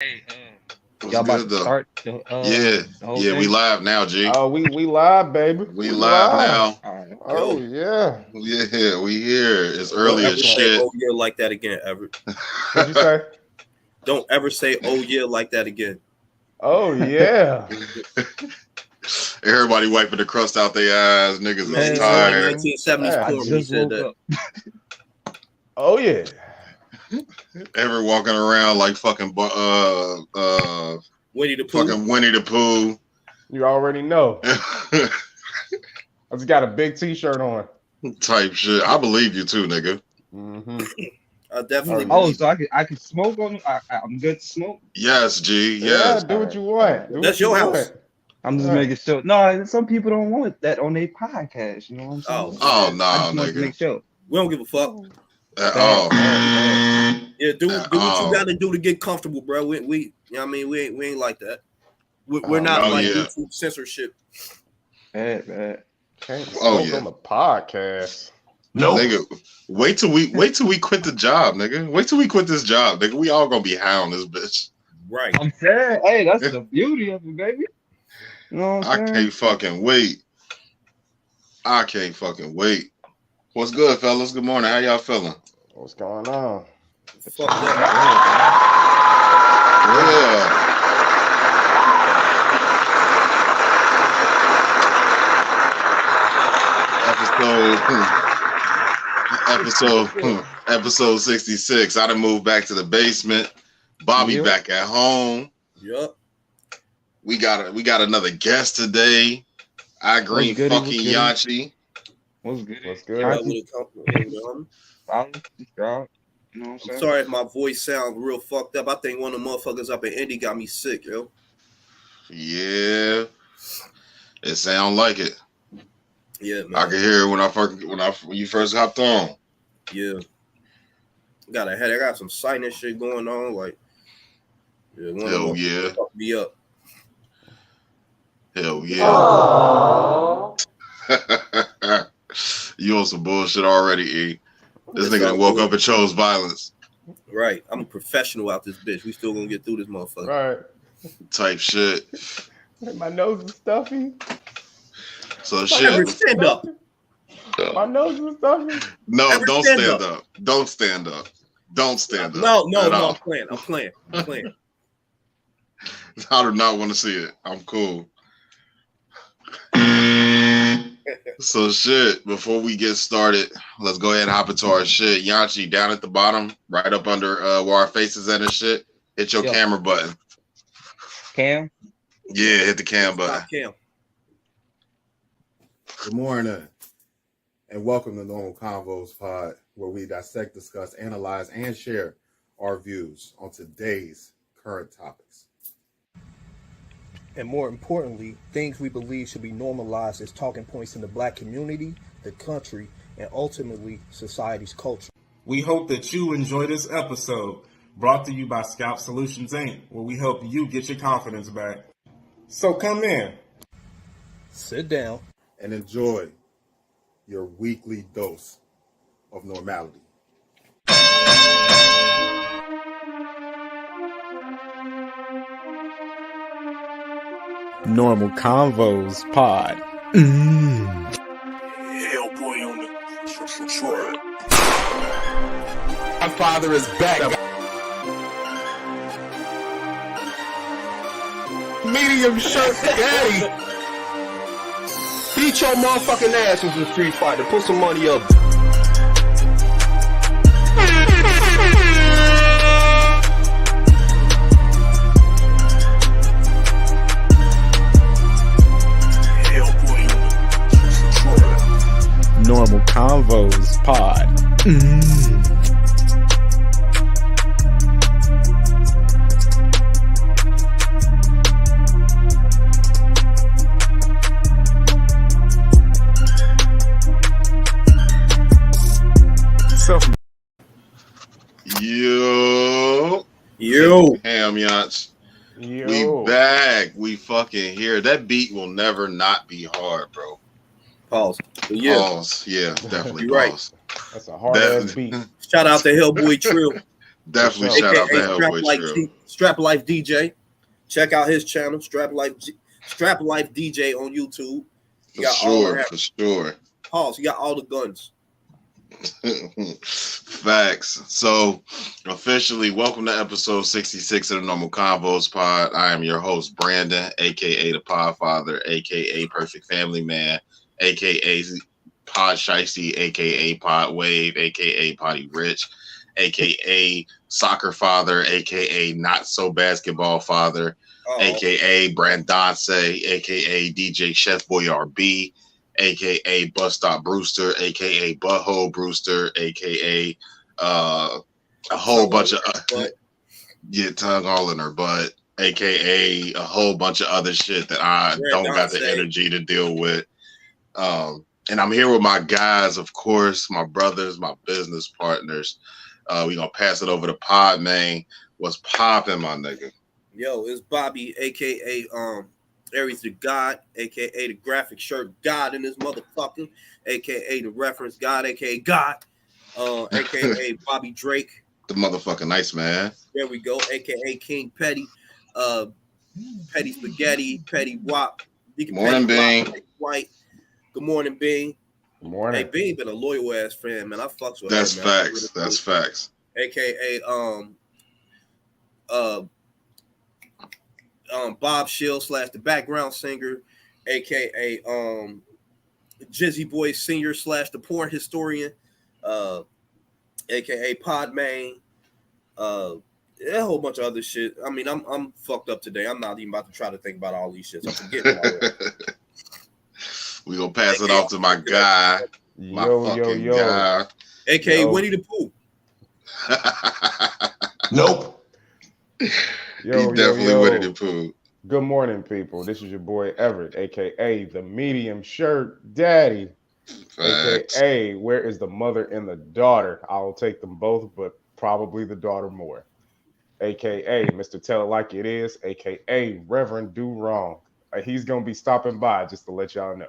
Hey, What's y'all about good to though? start Yeah, the whole yeah, we thing? live now, G. Oh, we live, baby. We We live live. now. All right. Oh Yo, yeah. Yeah, we here. It's don't early as ever say shit. "oh yeah" like that again, ever. What'd you say? Don't ever say "oh yeah" like that again. Oh yeah. Everybody wiping the crust out their eyes. Niggas is Man, you Hey, sound like tired. 1970s I porn when you just said woke that. up. Oh yeah. Ever walking around like fucking Winnie the Pooh. fucking Winnie the Pooh. You already know. I just got a big T-shirt on. Type shit. I believe you too, nigga. Mm-hmm. I definitely Oh, Oh, believe so I could smoke on. I'm good to smoke. Yes, G. yeah. Yes. Do All what right. you All want. right. Do that's what you your want. house. I'm just Right. making sure. No, some people don't want that on their podcast. You know what I'm Oh saying? Oh shit, no, I just want to nigga. make sure. we don't give a fuck. At Bad, all. bad, Yeah, do At what you all. got to do to get comfortable, bro. We you know what I mean, we ain't like that. We're Oh not Oh like man. yeah. YouTube censorship. bad. Can't Oh smoke yeah. on the podcast. Nigga, wait till we quit the job, nigga. Wait till we quit this job, nigga. We all gonna be high on this bitch. Right. I'm saying, hey, that's the beauty of it, baby. You know what I I'm saying? can't fucking wait. I can't fucking wait. What's good, fellas? Good morning. How y'all feeling? What's going on? Fucked up. Yeah. Episode 66. I done moved back to the basement. Bobby Yep. back at home. Yup. We got another guest today. I Green goody, fucking what's goody? Yanchee. What's good? What's Yeah, good? with a compliment. Solid, subscribe. You know what I'm I'm saying? sorry if my voice sounds real fucked up. I think one of the motherfuckers up in Indy got me sick, yo. Yeah. It sound like it. Yeah, man. I could hear it when you first hopped on. Yeah. Got a headache. I got some sinus shit going on. Like, yeah, one Hell of them yeah. fucked me up. Hell yeah. You on some bullshit already, E. This It's nigga all that woke good. up and chose violence. Right. I'm a professional out this bitch. We still gonna get through this motherfucker. Right. Type shit. My nose is stuffy. So Ever shit. stand up. My nose is stuffy. No, Ever don't stand stand up. Don't stand up. Don't stand up. No, at I'm all. playing. I'm playing. I do not want to see it. I'm cool. So shit, before we get started, let's go ahead and hop into our shit. Yanchee, down at the bottom, right up under where our faces at and shit, hit your Yo. camera button. Cam? Yeah, hit the cam button. Stop Cam. Good morning, and welcome to Normal Convos Pod, where we dissect, discuss, analyze, and share our views on today's current topics. And more importantly, things we believe should be normalized as talking points in the black community, the country, and ultimately society's culture. We hope that you enjoy this episode, brought to you by Scalp Solutions Inc., where we help you get your confidence back. So come in. Sit down. And enjoy your weekly dose of normality. Normal Convos Pod. Hellboy on the track. My father is back. Medium shirt daddy. Beat your motherfucking ass in some street fighter. Put some money up. Normal Convos Pod. Yo, Ham Yachts. Yo. We back. We fucking here. That beat will never not be hard, bro. Pause. But yeah. Pause. Yeah, definitely You're right. pause. That's a hard ass beat. Shout out to Hellboy Trill. Definitely sure. shout out to AKA Hellboy Trill. Strap Life DJ. Check out his channel, Strap Life DJ on YouTube. For sure, for sure. Pause. You got all the guns. Facts. So, officially, welcome to episode 66 of the Normal Convos Pod. I am your host, Brandon, aka the Podfather, aka Perfect Family Man, aka Pod Shicey, aka Pod Wave, aka Potty Rich, aka Soccer Father, aka Not So Basketball Father, aka Brandonce, aka DJ Chef Boy RB, aka Bus Stop Brewster, aka Butthole Brewster, aka a whole bunch of tongue all in her butt, aka a whole bunch of other shit that I don't got the energy to deal with. And I'm here with my guys, of course, my brothers, my business partners. We gonna pass it over to Pod Man. What's popping, my nigga? Yo, it's Bobby, aka Aries the God, aka the graphic shirt God in this motherfucker, aka the reference God, aka God, aka Bobby Drake, the motherfucking nice man. There we go, aka King Petty, Petty Spaghetti, Petty Wop. Morning, Bing. White. Good morning, Bing. Good morning. Hey, Bing been a loyal ass fan, man. I fucks with That's her, man. Facts. That's facts. AKA Bob Shield / the background singer, aka Jizzy Boy Senior / the porn historian, aka Podman, a whole bunch of other shit. I mean, I'm fucked up today. I'm not even about to try to think about all these shits. I'm forgetting all that. We gonna pass it off to my guy, my fucking guy, aka Winnie the Pooh. Nope. He's definitely Winnie the Pooh. Good morning, people. This is your boy Everett, aka the medium shirt daddy, aka where is the mother and the daughter? I'll take them both, but probably the daughter more. AKA Mr. Tell It Like It Is, aka Reverend Do Wrong. He's gonna be stopping by just to let y'all know.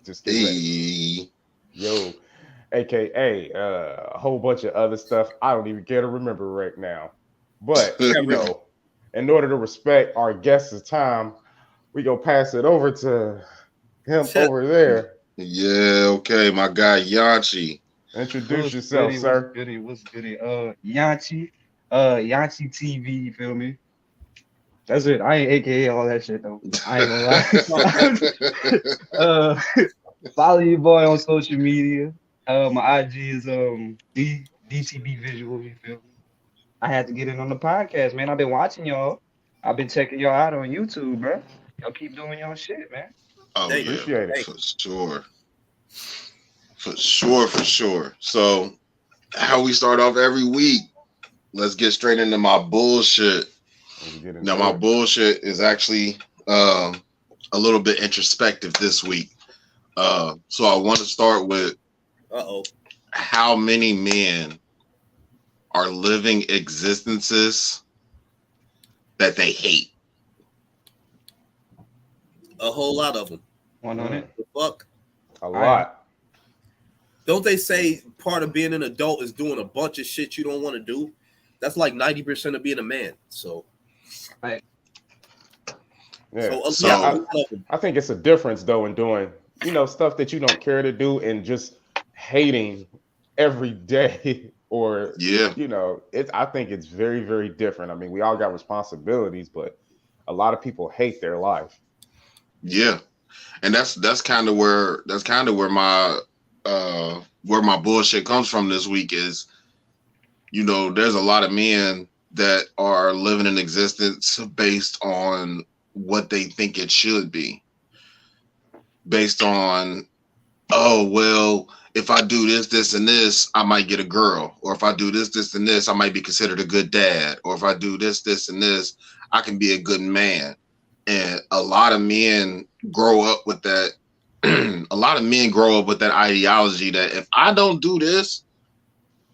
Just get ready. Yo, aka a whole bunch of other stuff I don't even care to remember right now. But you know, in order to respect our guest's time, we gonna pass it over to him over there. Yeah, okay, my guy Yanchii. Introduce yourself, sir. What's goody? Yanchii, Yanchii TV. You feel me? That's it. I ain't AKA all that shit though. I ain't gonna lie. Follow your boy on social media. My IG is DTB Visual. You feel me? I had to get in on the podcast, man. I've been watching y'all. I've been checking y'all out on YouTube, bro. Y'all keep doing y'all shit, man. Oh, yeah, for sure. For sure. So, how we start off every week, let's get straight into my bullshit. Now, my bullshit is actually a little bit introspective this week. So, I want to start with how many men are living existences that they hate. A whole lot of them. 100. The fuck? A lot. Don't they say part of being an adult is doing a bunch of shit you don't want to do? That's like 90% of being a man. So, yeah. So I think it's a difference though in doing, stuff that you don't care to do and just hating every day. Or I think it's very, very different. I mean, we all got responsibilities, but a lot of people hate their life. Yeah, and that's kind of where my bullshit comes from this week is, there's a lot of men that are living an existence based on what they think it should be, based on, oh well, if I do this, this, and this, I might get a girl. Or if I do this, this, and this, I might be considered a good dad. Or if I do this, this, and this, I can be a good man. And a lot of men grow up with that. A lot of men grow up with that ideology that if I don't do this,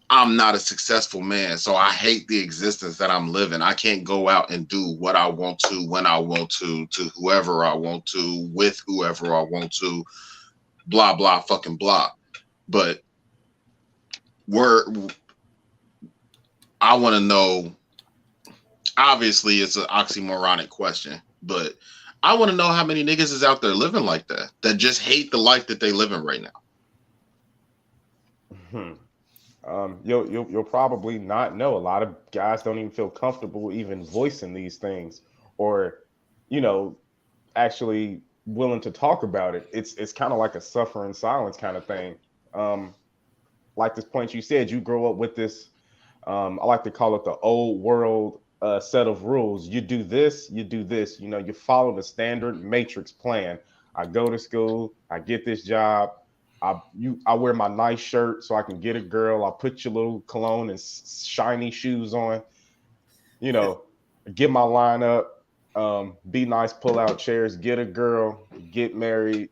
I'm not a successful man. So I hate the existence that I'm living. I can't go out and do what I want to, when I want to whoever I want to, with whoever I want to, blah, blah, fucking blah. But I want to know. Obviously, it's an oxymoronic question, but I want to know how many niggas is out there living like that just hate the life that they living right now. You'll probably not know. A lot of guys don't even feel comfortable even voicing these things, or actually willing to talk about it. It's kind of like a suffer in silence kind of thing. Like this point you said, you grow up with this. I like to call it the old world set of rules. You do this, you do this. You follow the standard matrix plan. I go to school, I get this job. I wear my nice shirt so I can get a girl. I put your little cologne and shiny shoes on. Get my line up. Be nice, pull out chairs, get a girl, get married,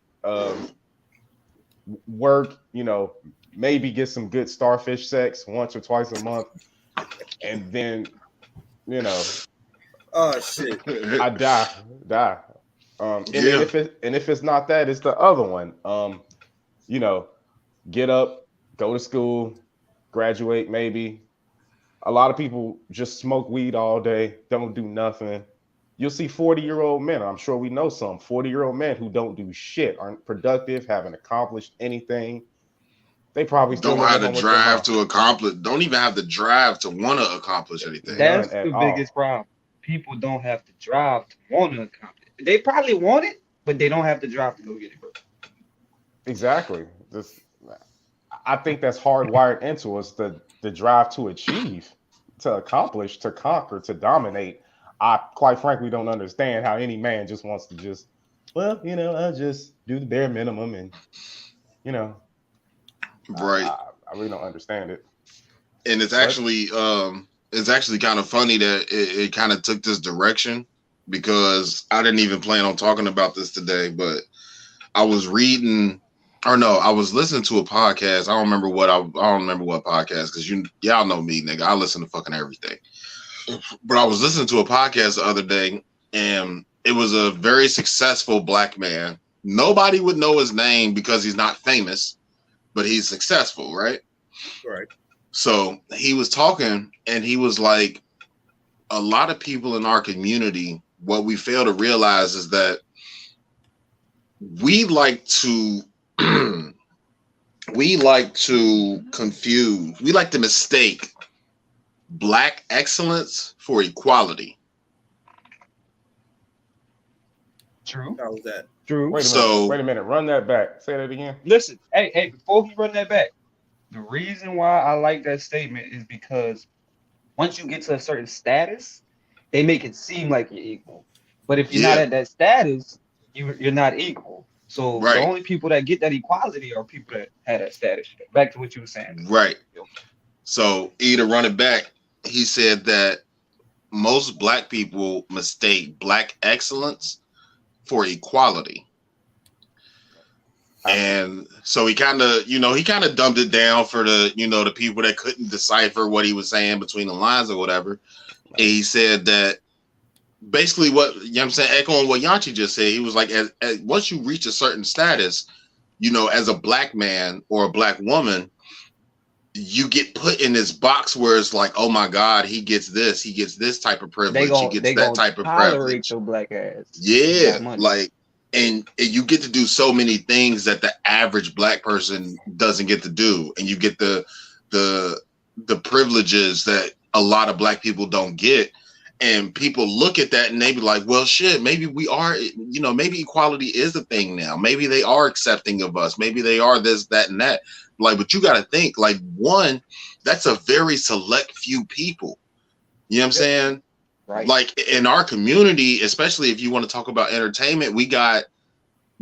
work. Maybe get some good starfish sex once or twice a month, and then oh shit, I die. And if it's not that, it's the other one. Get up, go to school, graduate. Maybe a lot of people just smoke weed all day, don't do nothing. You'll see 40-year-old men. I'm sure we know some 40-year-old men who don't do shit, aren't productive, haven't accomplished anything. They probably still don't have the drive to accomplish. Don't even have the drive to want to accomplish anything. That's the biggest problem. People don't have the drive to want to accomplish. They probably want it, but they don't have the drive to go get it. Exactly. I think that's hardwired into us, the drive to achieve, to accomplish, to conquer, to dominate. I quite frankly don't understand how any man just wants to I'll just do the bare minimum and right. I really don't understand it. And it's actually kind of funny that it kind of took this direction, because I didn't even plan on talking about this today, but I was listening to a podcast. I don't remember what podcast, because y'all know me, nigga. I listen to fucking everything. But I was listening to a podcast the other day, and it was a very successful black man. Nobody would know his name because he's not famous, but he's successful, right? Right. So he was talking, and he was like, a lot of people in our community, what we fail to realize is that we like to mistake black excellence for equality. True. How was that? True. Wait a minute. Run that back. Say that again. Listen, hey, before you run that back, the reason why I like that statement is because once you get to a certain status, they make it seem like you're equal. But if you're not at that status, you're not equal. So the only people that get that equality are people that had that status. Back to what you were saying. Right. So to run it back, he said that most black people mistake black excellence for equality. And so he kind of dumbed it down for the people that couldn't decipher what he was saying between the lines or whatever. And he said that basically echoing what Yanchii just said, he was like, as once you reach a certain status, as a black man or a black woman, you get put in this box where it's like, oh my God, he gets this type of privilege, he gets that type of privilege. Your black ass. Yeah, like, and you get to do so many things that the average black person doesn't get to do, and you get the privileges that a lot of black people don't get. And people look at that and they be like, well, shit, maybe we are, maybe equality is a thing now. Maybe they are accepting of us. Maybe they are this, that, and that. Like, but you got to think, like, one, that's a very select few people. You know what I'm saying? Right. Like, in our community, especially if you want to talk about entertainment, we got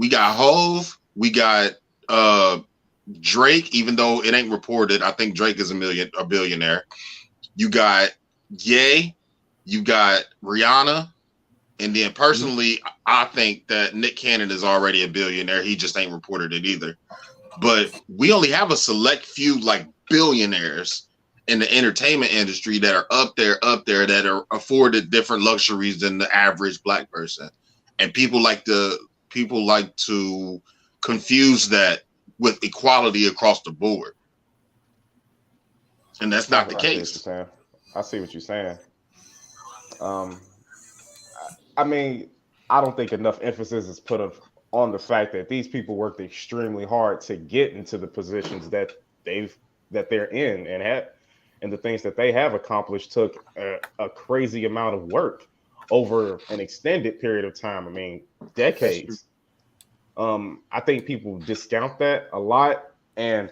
Hove, we got Drake, even though it ain't reported. I think Drake is a billionaire. You got Ye. You got Rihanna, and then personally, I think that Nick Cannon is already a billionaire. He just ain't reported it either. But we only have a select few like billionaires in the entertainment industry that are up there that are afforded different luxuries than the average black person. And people like to confuse that with equality across the board. And that's not the case. I see what you're saying. Um, I mean, I don't think enough emphasis is put on the fact that these people worked extremely hard to get into the positions that they're in and the things that they have accomplished took a crazy amount of work over an extended period of time. I mean, decades. I think people discount that a lot. And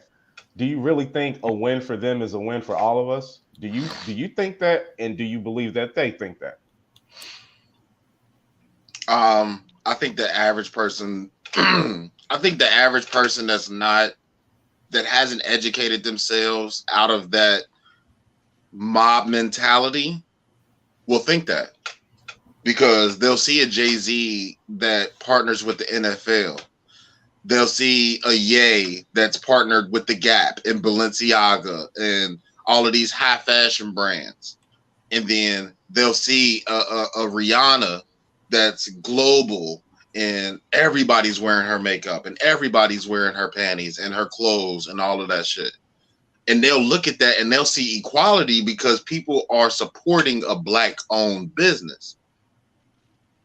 do you really think a win for them is a win for all of us? Do you think that, and do you believe that they think that? I think the average person, I think the average person that hasn't educated themselves out of that mob mentality will think that, because they'll see a Jay-Z that partners with the NFL. They'll see a Ye that's partnered with the Gap and Balenciaga and all of these high fashion brands. And then they'll see a Rihanna that's global and everybody's wearing her makeup and everybody's wearing her panties and her clothes and all of that shit. And they'll look at that and they'll see equality because people are supporting a black-owned business,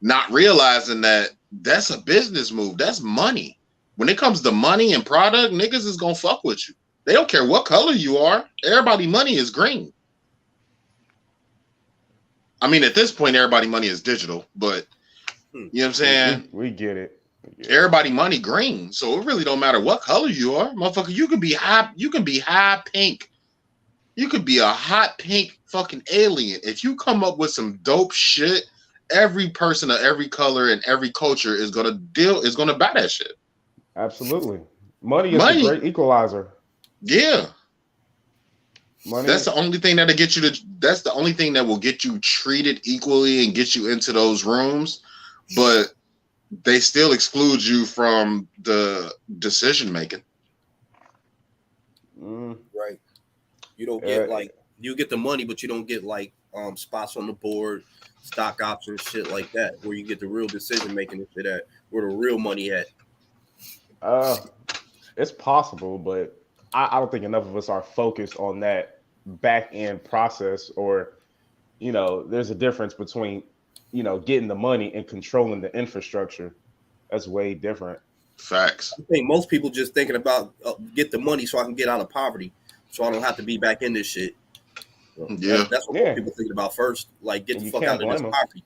not realizing that that's a business move. That's money. When it comes to money and product, niggas is gonna fuck with you. They don't care what color you are. Everybody money is green. I mean, at this point, everybody money is digital, but you know what I'm saying? We get it. Everybody money green. So it really don't matter what color you are. Motherfucker, you can be high pink. You could be a hot pink fucking alien. If you come up with some dope shit, every person of every color and every culture is gonna buy that shit. Absolutely. Money is the great equalizer. Yeah. Money. That's the only thing that'll get you that's the only thing that will get you treated equally and get you into those rooms, but they still exclude you from the decision making. Right. You don't get you get the money, but you don't get like spots on the board, stock options, shit like that, where you get the real decision making and shit at, where the real money at. It's possible, but I don't think enough of us are focused on that back end process, or there's a difference between getting the money and controlling the infrastructure. That's way different. Facts. I think most people just thinking about get the money so I can get out of poverty, so I don't have to be back in this shit. Yeah, that's what people thinking about first. Like, get the fuck out of this poverty.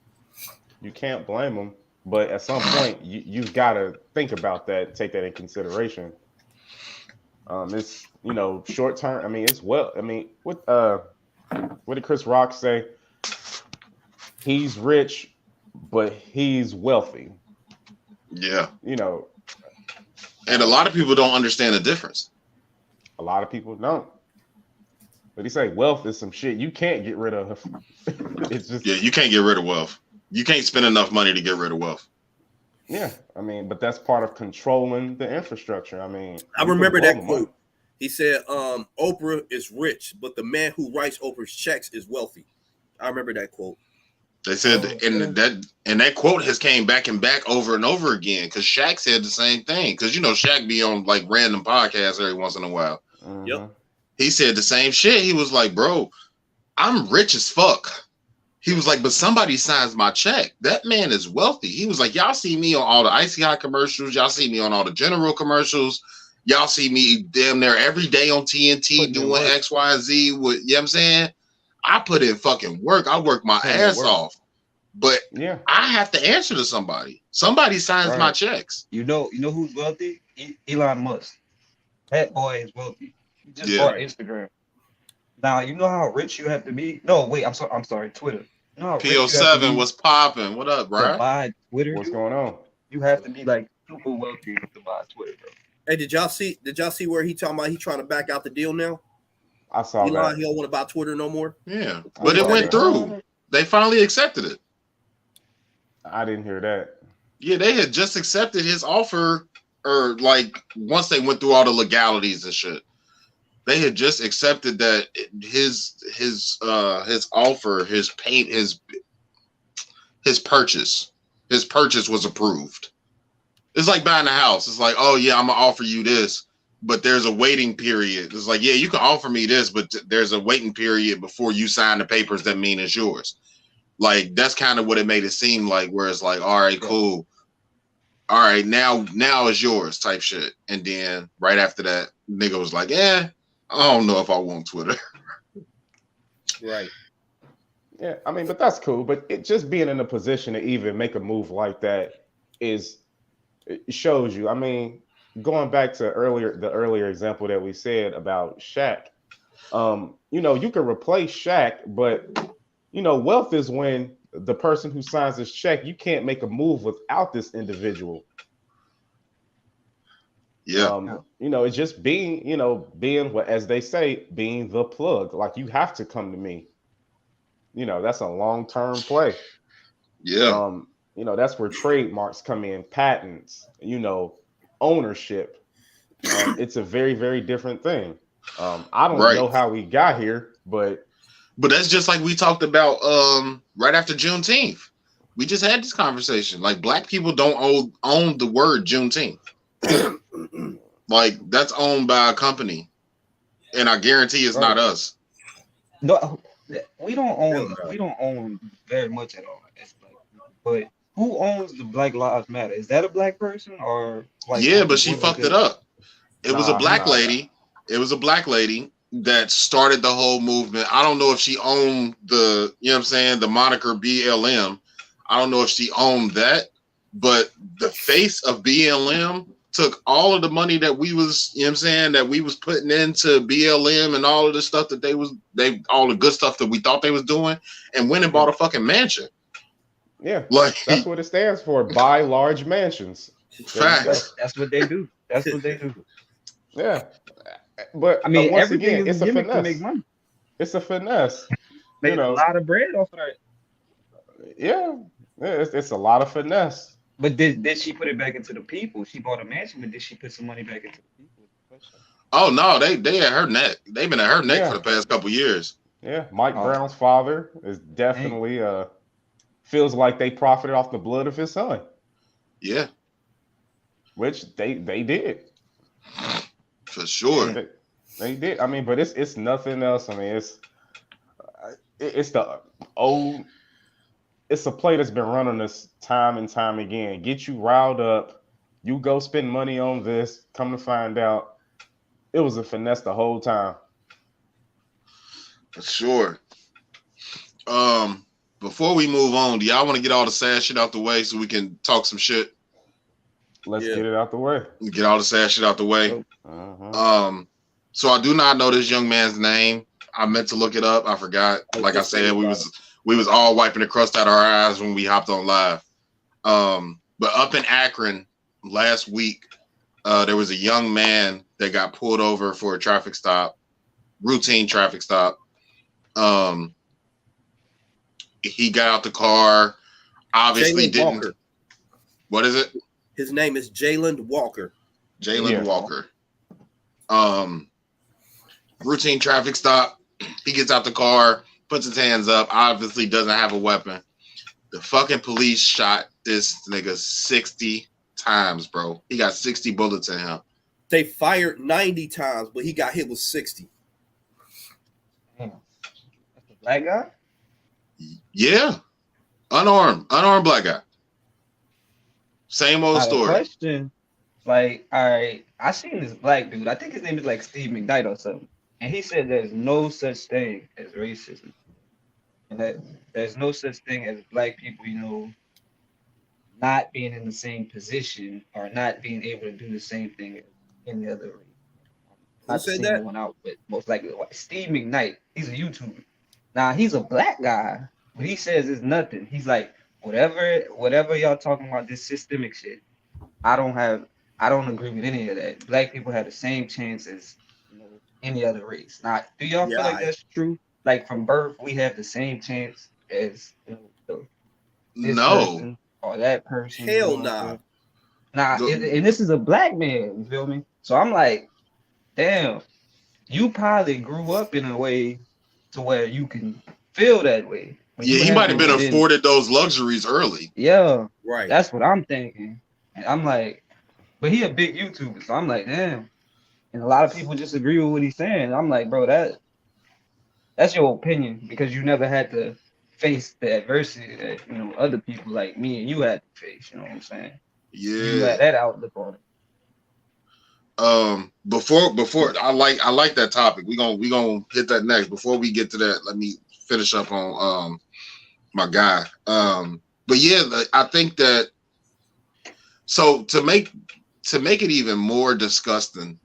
You can't blame them, but at some point you've got to think about that, take that in consideration. It's short term. I mean, what did Chris Rock say? He's rich, but he's wealthy. Yeah. And a lot of people don't understand the difference. A lot of people don't. But he say wealth is some shit you can't get rid of. It's just you can't get rid of wealth. You can't spend enough money to get rid of wealth. Yeah, I mean, but that's part of controlling the infrastructure. I mean, I remember that quote. He said, Oprah is rich, but the man who writes Oprah's checks is wealthy. I remember that quote. They said, and that quote has came back and back over and over again, because Shaq said the same thing. Because Shaq be on like random podcasts every once in a while. Yep. He said the same shit. He was like, bro, I'm rich as fuck. He was like, but somebody signs my check. That man is wealthy. He was like, y'all see me on all the Icy Hot commercials. Y'all see me on all the General commercials. Y'all see me damn near every day on TNT doing X, Y, and Z. You know what I'm saying? I put in fucking work. I work my ass off. But I have to answer to somebody. Somebody signs my checks. You know who's wealthy? Elon Musk. That boy is wealthy. He just bought Instagram. Now, you know how rich you have to be? No, wait, I'm sorry, Twitter. You know PO7 was popping. What up, bro? To buy Twitter. What's going on? You have to be like super wealthy to buy Twitter, bro. Hey, did y'all see where he talking about he trying to back out the deal now? I saw Elon, that. He don't want to buy Twitter no more. Yeah, but it went through. They finally accepted it. I didn't hear that. Yeah, they had just accepted his offer, or like once they went through all the legalities and shit. They had just accepted that his offer, his purchase was approved. It's like buying a house. It's like, oh yeah, I'm gonna offer you this, but there's a waiting period. It's like, yeah, you can offer me this, but there's a waiting period before you sign the papers that mean it's yours. Like, that's kind of what it made it seem like, where it's like, all right, cool. All right, now it's yours type shit. And then right after that, nigga was like, I don't know if I want Twitter. Right. Yeah, I mean, but that's cool. But it just being in a position to even make a move like that it shows you. I mean, going back to the earlier example that we said about Shaq, you can replace Shaq, but wealth is when the person who signs this check, you can't make a move without this individual. Yeah. It's just being what, as they say, being the plug. Like, you have to come to me. That's a long-term play. Yeah. That's where trademarks come in, patents, ownership. It's a very, very different thing. I don't know how we got here, but that's just like we talked about right after Juneteenth. We just had this conversation. Like, black people don't own the word Juneteenth. Like, that's owned by a company, and I guarantee it's not us. No, we don't own very much at all. But who owns the Black Lives Matter? Is that a black person or like? Yeah, but she fucked it up. It was a black lady. It was a black lady that started the whole movement. I don't know if she owned the, the moniker BLM. I don't know if she owned that, but the face of BLM took all of the money that we was, that we was putting into BLM and all of the stuff that all the good stuff that we thought they was doing, and went and bought a fucking mansion. Yeah, like, that's what it stands for. Buy large mansions. Facts. That's what they do. That's what they do. Yeah, but I mean, once everything again, is it's a a gimmick to finesse. make money. It's a finesse. Make a lot of bread off of that. Yeah, it's a lot of finesse. But did she put it back into the people? She bought a mansion, but did she put some money back into the people? Oh no, they at her neck. They've been at her neck for the past couple years. Yeah, Mike Brown's father is definitely feels like they profited off the blood of his son. Yeah, which they did for sure. They did. I mean, but it's nothing else. I mean, it's the old. It's a play that's been running us time and time again. Get you riled up. You go spend money on this. Come to find out, it was a finesse the whole time. For sure. Before we move on, do y'all want to get all the sad shit out the way so we can talk some shit? Let's get it out the way. Get all the sad shit out the way. So I do not know this young man's name. I meant to look it up. I forgot. Like I said, we was all wiping the crust out of our eyes when we hopped on live. But up in Akron last week, there was a young man that got pulled over for a traffic stop, routine traffic stop. He got out the car, obviously didn't. Walker. What is it? His name is Jalen Walker. Jalen Walker. Routine traffic stop. He gets out the car, puts his hands up, obviously doesn't have a weapon. The fucking police shot this nigga 60 times, bro. He got 60 bullets in him. They fired 90 times, but he got hit with 60. Damn. That's a black guy? Yeah. Unarmed black guy. Same old story. Question. Like, all right, I seen this black dude. I think his name is like Steve McKnight or something. And he said there's no such thing as racism. And that there's no such thing as black people, not being in the same position or not being able to do the same thing as any other race. Who said that? One out, but most likely Steve McKnight. He's a YouTuber. Now he's a black guy, but he says it's nothing. He's like, whatever y'all talking about, this systemic shit, I don't agree with any of that. Black people have the same chance as any other race. Now, do y'all feel like that's true? Like, from birth, we have the same chance as this person or that person. Hell nah. And this is a black man, you feel me? So I'm like, damn, you probably grew up in a way to where you can feel that way. Yeah, he might have been afforded those luxuries early. Yeah, right. That's what I'm thinking. And I'm like, but he a big YouTuber, so I'm like, damn. And a lot of people just agree with what he's saying. I'm like, bro, that's your opinion because you never had to face the adversity that other people like me and you had to face. You know what I'm saying? You Yeah. had that outlook on it. Before I like that topic. We gonna hit that next. Before we get to that, let me finish up on my guy. But yeah, I think that so to make it even more disgusting,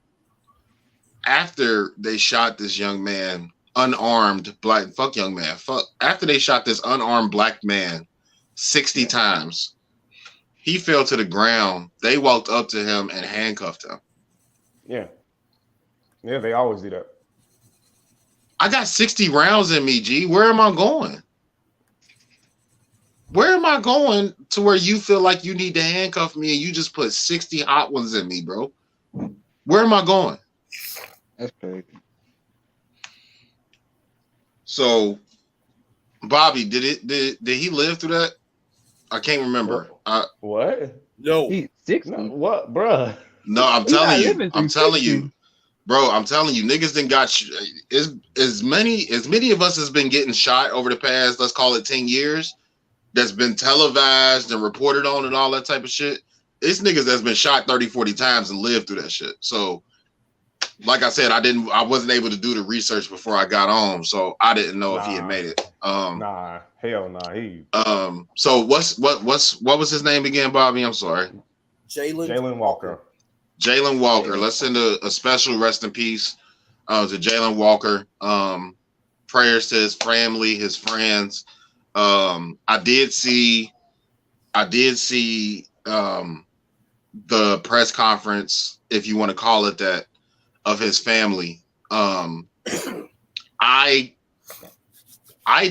after they shot this young man, unarmed black young man, after they shot this unarmed black man 60 times, he fell to the ground. They walked up to him and handcuffed him. Yeah. Yeah, they always do that. I got 60 rounds in me, G. Where am I going? Where am I going to where you feel like you need to handcuff me and you just put 60 hot ones in me, bro? Where am I going? That's crazy. So, Bobby, did he live through that? I can't remember. What? No. He's 60. No, what, bruh? No, I'm He not telling you. living through I'm telling 60. you. Bro, I'm telling you, niggas done got as many of us has been getting shot over the past, let's call it 10 years, that's been televised and reported on and all that type of shit. It's niggas that's been shot 30, 40 times and lived through that shit. So, like I said, I wasn't able to do the research before I got on, so I didn't know if he had made it. Nah, hell nah. So what was his name again, Bobby? I'm sorry. Jalen Walker. Jalen Walker. Let's send a special rest in peace to Jalen Walker. Prayers to his family, his friends. I did see the press conference, if you want to call it that, of his family. I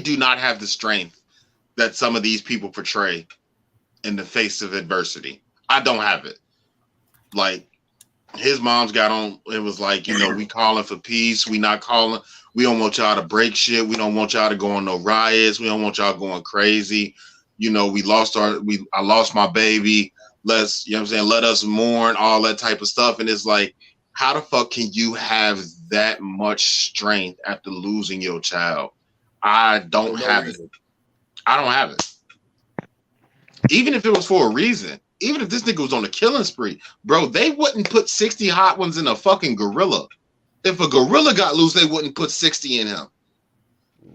do not have the strength that some of these people portray in the face of adversity. I don't have it. Like, his mom's got on, it was like, we calling for peace. We not calling. We don't want y'all to break shit. We don't want y'all to go on no riots. We don't want y'all going crazy. I lost my baby. Let's, let us mourn, all that type of stuff. And it's like, how the fuck can you have that much strength after losing your child? I don't have it. I don't have it. Even if it was for a reason. Even if this nigga was on a killing spree, bro, they wouldn't put 60 hot ones in a fucking gorilla. If a gorilla got loose, they wouldn't put 60 in him.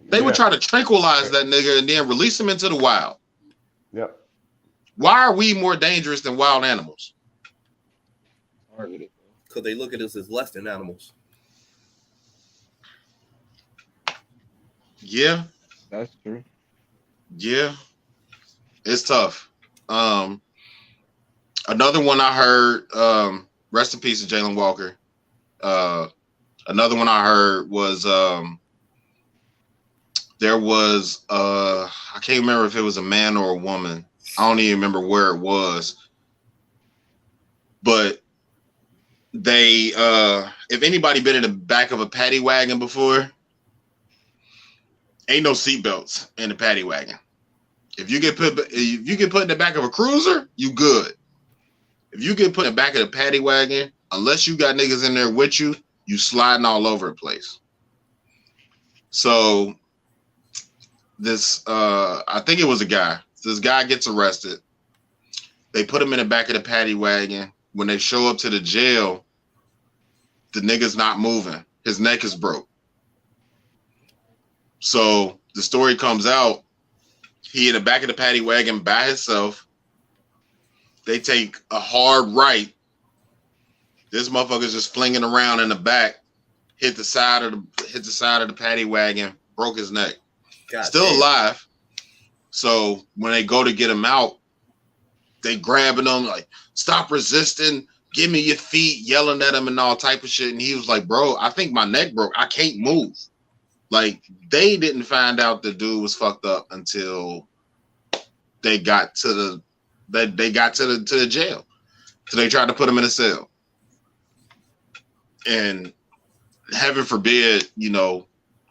They would try to tranquilize that nigga and then release him into the wild. Yep. Why are we more dangerous than wild animals? Because they look at us as less than animals. Yeah. That's true. Yeah. It's tough. Another one I heard, rest in peace to Jalen Walker. Another one I heard was there was I can't remember if it was a man or a woman. I don't even remember where it was. But they if anybody been in the back of a paddy wagon before, ain't no seatbelts in the paddy wagon. If you get put in the back of a cruiser, you good. If you get put in the back of the paddy wagon, unless you got niggas in there with you, you sliding all over the place. So this, I think it was a guy. This guy gets arrested. They put him in the back of the paddy wagon. When they show up to the jail, the nigga's not moving. His neck is broke. So the story comes out, he in the back of the paddy wagon by himself. They take a hard right. This motherfucker's just flinging around in the back, hit the side of the paddy wagon, broke his neck. God Still damn. Alive. So when they go to get him out, they grabbing him like, stop resisting, give me your feet, yelling at him and all type of shit. And he was like, bro, I think my neck broke. I can't move. Like, they didn't find out the dude was fucked up until they got to the jail. So they tried to put him in a cell. And heaven forbid,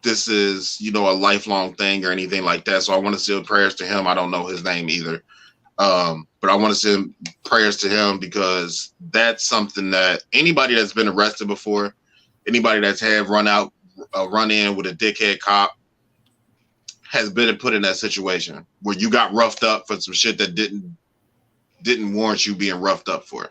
this is, a lifelong thing or anything like that. So I want to send prayers to him. I don't know his name either. But I want to send prayers to him because that's something that anybody that's been arrested before, anybody that's had run in with a dickhead cop has been put in that situation where you got roughed up for some shit that didn't warrant you being roughed up for.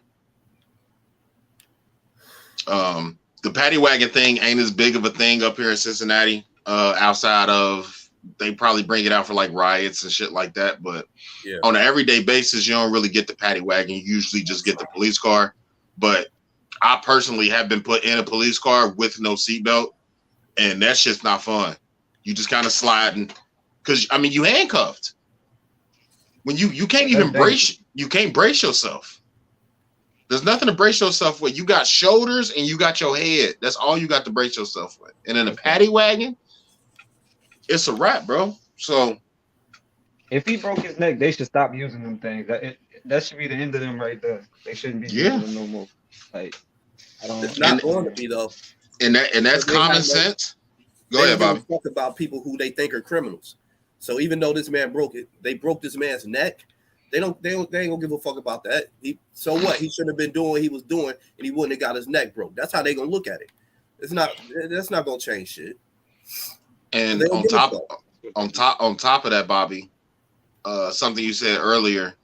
The paddy wagon thing ain't as big of a thing up here in Cincinnati, outside of they probably bring it out for like riots and shit like that. But on an everyday basis, you don't really get the paddy wagon. You usually just get the police car. But I personally have been put in a police car with no seatbelt, and that shit's not fun. You just kind of sliding because I mean you handcuffed. When you can't even brace yourself. There's nothing to brace yourself with. You got shoulders and you got your head. That's all you got to brace yourself with. And in a paddy wagon, it's a wrap, bro. So if he broke his neck, they should stop using them things. That should be the end of them right there. They shouldn't be using them no more. Like it's not going to be though. And that's common sense. Go ahead, Bobby. Talk about people who they think are criminals. So even though this man they broke this man's neck. They ain't gonna give a fuck about that. So what? He shouldn't have been doing what he was doing, and he wouldn't have got his neck broke. That's how they gonna look at it. That's not gonna change shit. And on top of that, Bobby, something you said earlier,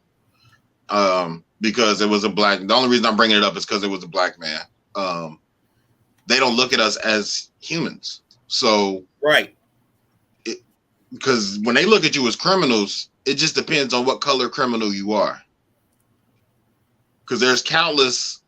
because it was a black. The only reason I'm bringing it up is because it was a black man. They don't look at us as humans. So right. Because when they look at you as criminals, it just depends on what color criminal you are. Because there's countless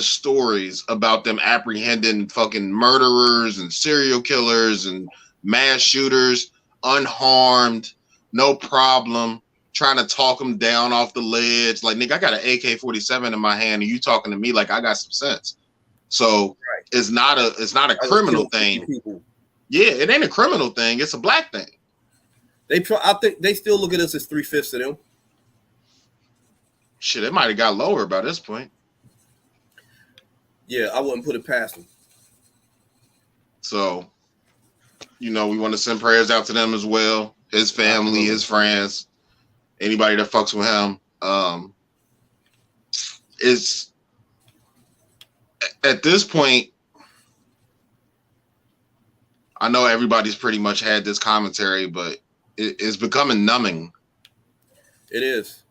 stories about them apprehending fucking murderers and serial killers and mass shooters, unharmed, no problem, trying to talk them down off the ledge. Like, nigga, I got an AK-47 in my hand, and you talking to me like I got some sense. So it's not a criminal thing. Yeah, it ain't a criminal thing. It's a black thing. I think they still look at us as 3/5 of them. Shit, it might have got lower by this point. Yeah, I wouldn't put it past them. So, we want to send prayers out to them as well. His family, his friends, anybody that fucks with him. It's at this point, I know everybody's pretty much had this commentary, but it's becoming numbing. It is.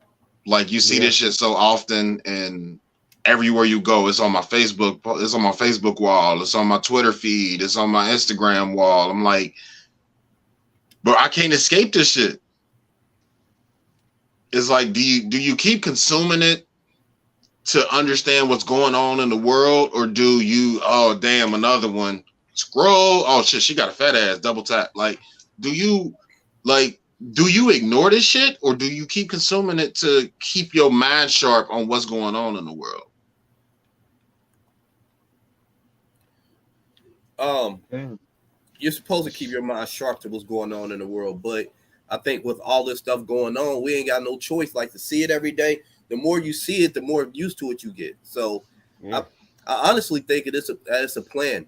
Like you see this shit so often, and everywhere you go, it's on my Facebook. It's on my Facebook wall. It's on my Twitter feed. It's on my Instagram wall. I'm like, bro, I can't escape this shit. It's like, do you keep consuming it to understand what's going on in the world, or do you? Oh damn, another one. Scroll. Oh shit, she got a fat ass. Double tap. Like, do you ignore this shit, or do you keep consuming it to keep your mind sharp on what's going on in the world? You're supposed to keep your mind sharp to what's going on in the world, but I think with all this stuff going on, we ain't got no choice. Like, to see it every day, the more you see it, the more used to it you get. So I honestly think it's a plan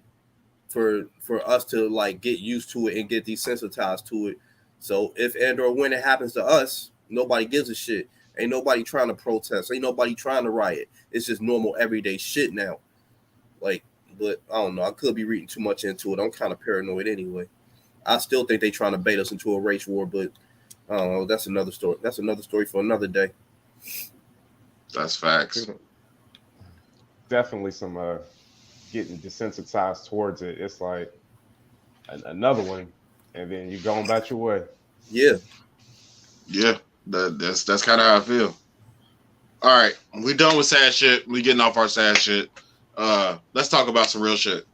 for us to like get used to it and get desensitized to it. So if and or when it happens to us, nobody gives a shit. Ain't nobody trying to protest. Ain't nobody trying to riot. It's just normal everyday shit now. Like, but I don't know. I could be reading too much into it. I'm kind of paranoid anyway. I still think they trying to bait us into a race war, but I don't know. That's another story. That's another story for another day. That's facts. Definitely some getting desensitized towards it. It's like another one, and then you going about your way. Yeah. That's kind of how I feel. All right, we done with sad shit. We getting off our sad shit. Let's talk about some real shit.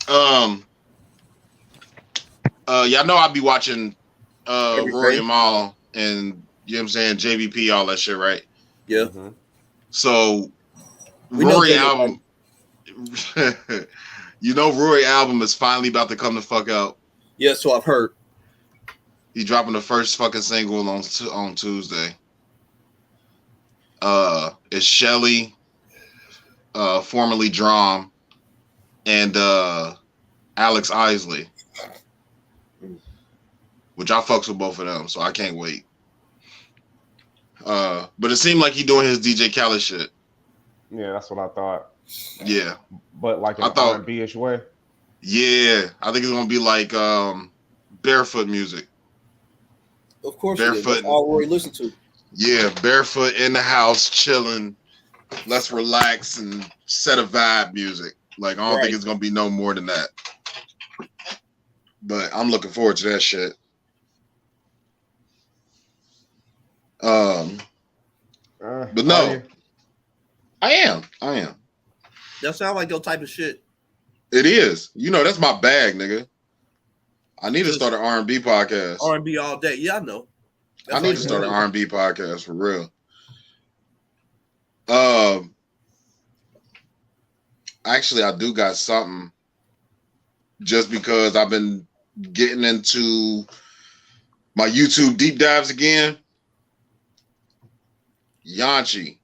Y'all know I be watching Rory and Mal and, you know what I'm saying, JVP, all that shit, right? Yeah. Mm-hmm. So Rory album, Rory album is finally about to come the fuck out. Yeah, so I've heard. He dropping the first fucking single on Tuesday. It's Shelly, formerly Drum, and Alex Isley, which I fucks with both of them, so I can't wait. But it seemed like he doing his DJ Khaled shit. Yeah, that's what I thought. Yeah, But like in I an thought- R&B-ish way. yeah. I think it's gonna be like barefoot music. Of course, it is. Barefoot. That's all Roy listened to. Yeah, barefoot in the house, chilling. Let's relax and set a vibe music. Like I don't think it's gonna be no more than that. But I'm looking forward to that shit. But no, I am. That sound like your type of shit. It is. You know, that's my bag, nigga. I need to start an R&B podcast. R&B all day. Yeah, I know. I need to start an R&B podcast for real. Actually, I do got something. Just because I've been getting into my YouTube deep dives again. Yanchii,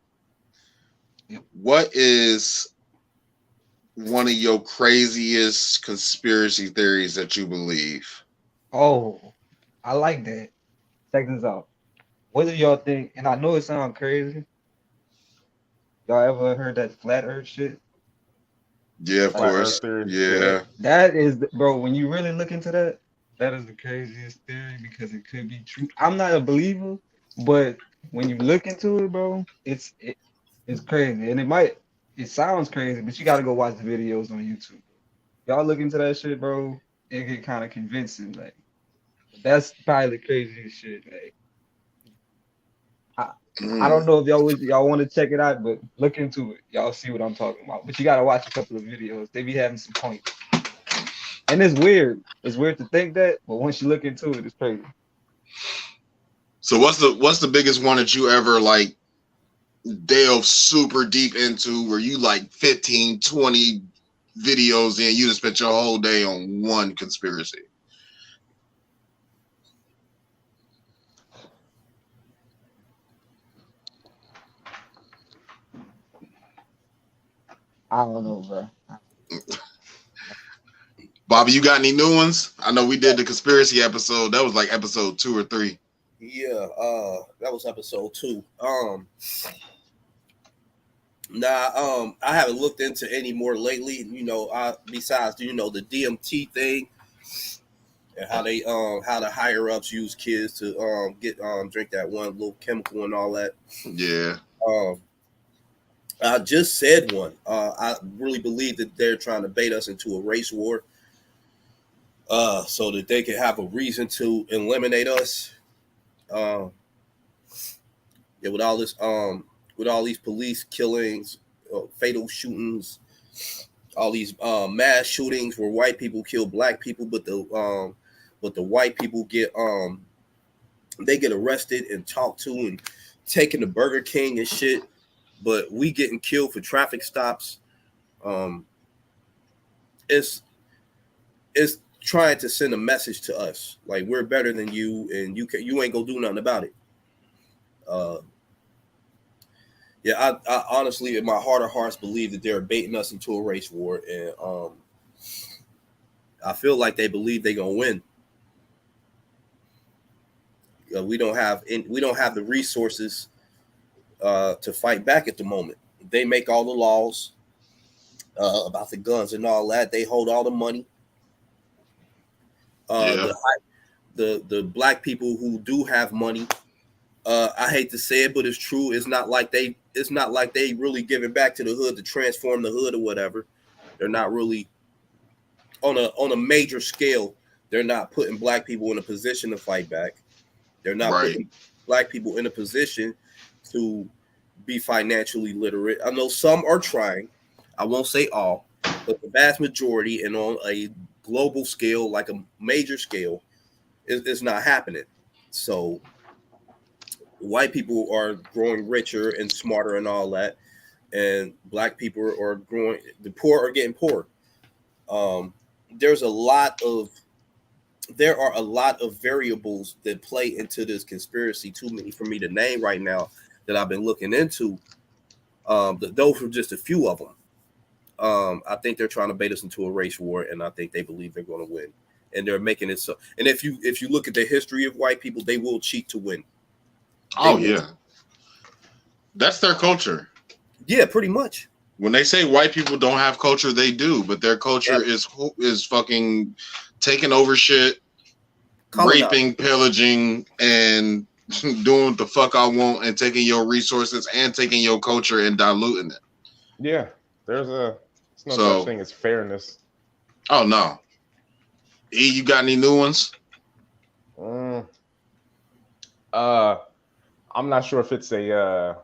what is one of your craziest conspiracy theories that you believe? Oh, I like that. Check this out. What do y'all think? And I know it sounds crazy. Y'all ever heard that flat earth shit? Yeah, of course. Yeah. That is, bro, when you really look into that, that is the craziest theory because it could be true. I'm not a believer, but when you look into it, bro, it's crazy. And it sounds crazy, but you got to go watch the videos on YouTube. Y'all look into that shit, bro, it get kind of convincing. Like, that's probably the craziest shit. Like, I don't know if y'all want to check it out, but look into it. Y'all see what I'm talking about. But you gotta watch a couple of videos. They be having some points. And it's weird. It's weird to think that, but once you look into it, it's crazy. So what's the biggest one that you ever like delve super deep into where you like 15, 20 videos in, you just spent your whole day on one conspiracy? I don't know, bro. Bobby, you got any new ones? I know we did the conspiracy episode. That was like episode 2 or 3. Yeah, that was episode 2. I haven't looked into any more lately. You know, besides the DMT thing and how the higher ups use kids to get drink that one little chemical and all that. Yeah. I just said one. I really believe that they're trying to bait us into a race war, so that they can have a reason to eliminate us. Yeah, with all these police killings, fatal shootings, all these mass shootings where white people kill black people, but the white people get arrested and talked to and taken to Burger King and shit. But we getting killed for traffic stops. It's trying to send a message to us like we're better than you, and you ain't gonna do nothing about it. Yeah, I honestly, in my heart of hearts, believe that they're baiting us into a race war, and I feel like they believe they're gonna win. We don't have the resources to fight back at the moment. They make all the laws about the guns and all that. They hold all the money. The black people who do have money, I hate to say it, but it's true. It's not like they really giving back to the hood to transform the hood or whatever. They're not really on a major scale. They're not putting black people in a position to fight back. They're not putting black people in a position to be financially literate. I know some are trying. I won't say all, but the vast majority, and on a global scale, like a major scale, it's not happening. So white people are growing richer and smarter and all that, and black people are growing. The poor are getting poorer. There are a lot of variables that play into this conspiracy. Too many for me to name right now that I've been looking into. Those were just a few of them. I think they're trying to bait us into a race war, and I think they believe they're going to win, and they're making it so. And if you look at the history of white people, they will cheat to win. Oh yeah. That's their culture. Yeah, pretty much. When they say white people don't have culture, they do, but their culture is fucking taking over shit, raping, pillaging, and doing what the fuck I want, and taking your resources and taking your culture and diluting it. Yeah, there's no such thing as fairness. Oh no. E, you got any new ones? I'm not sure if it's a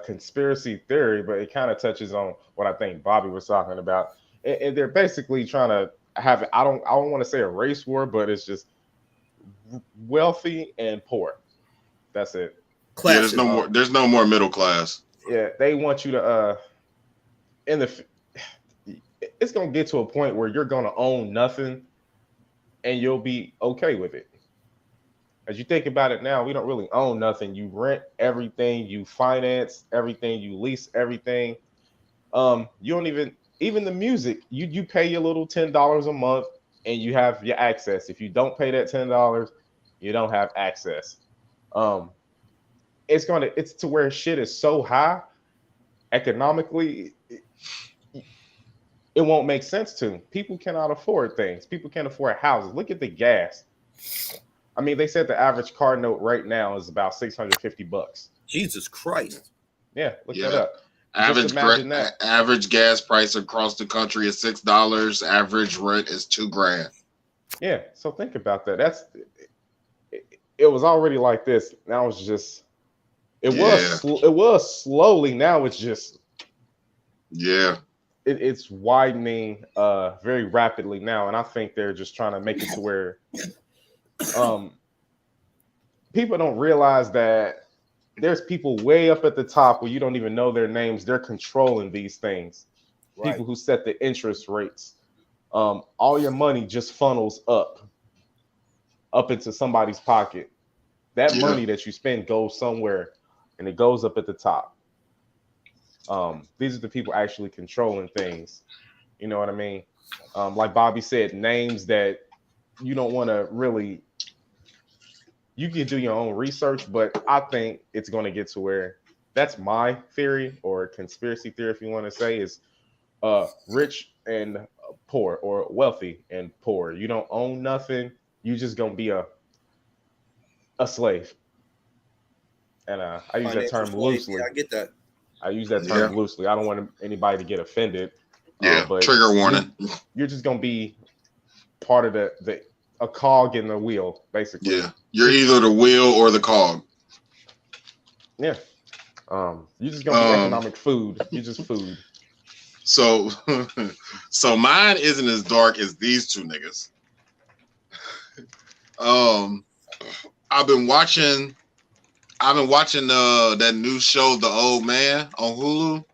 conspiracy theory, but it kind of touches on what I think Bobby was talking about. And they're basically trying to have I don't want to say a race war, but it's just wealthy and poor. That's it. Yeah, there's no more middle class. Yeah, they want you to it's gonna get to a point where you're gonna own nothing and you'll be okay with it. As you think about it now, we don't really own nothing. You rent everything, you finance everything, you lease everything. You don't even the music, you pay your little $10 a month and you have your access. If you don't pay that $10, you don't have access. It's to where shit is so high economically, it won't make sense to them. People cannot afford things. People can't afford houses. Look at the gas. I mean, they said the average car note right now is about $650. Jesus Christ. Yeah, look that up. Average gas price across the country is $6. Average rent is $2,000. Yeah, so think about that. It was already like this. Now it's just it was slowly. Now it's just it's widening very rapidly now, and I think they're just trying to make it to where people don't realize that there's people way up at the top where you don't even know their names. They're controlling these things. Right. People who set the interest rates. All your money just funnels up into somebody's pocket. That money that you spend goes somewhere, and it goes up at the top. These are the people actually controlling things. You know what I mean? Like Bobby said, names that you don't want to really. You can do your own research, but I think it's going to get to where that's my theory or conspiracy theory, if you want to say, is rich and poor or wealthy and poor. You don't own nothing. You just going to be a slave. And I use that term loosely. Yeah, I get that. I use that term loosely. I don't want anybody to get offended. But trigger warning. You're just going to be part of a cog in the wheel, basically. Yeah, you're either the wheel or the cog. Yeah. You're just gonna be economic food. You're just food. So mine isn't as dark as these two niggas. I've been watching that new show, The Old Man, on Hulu.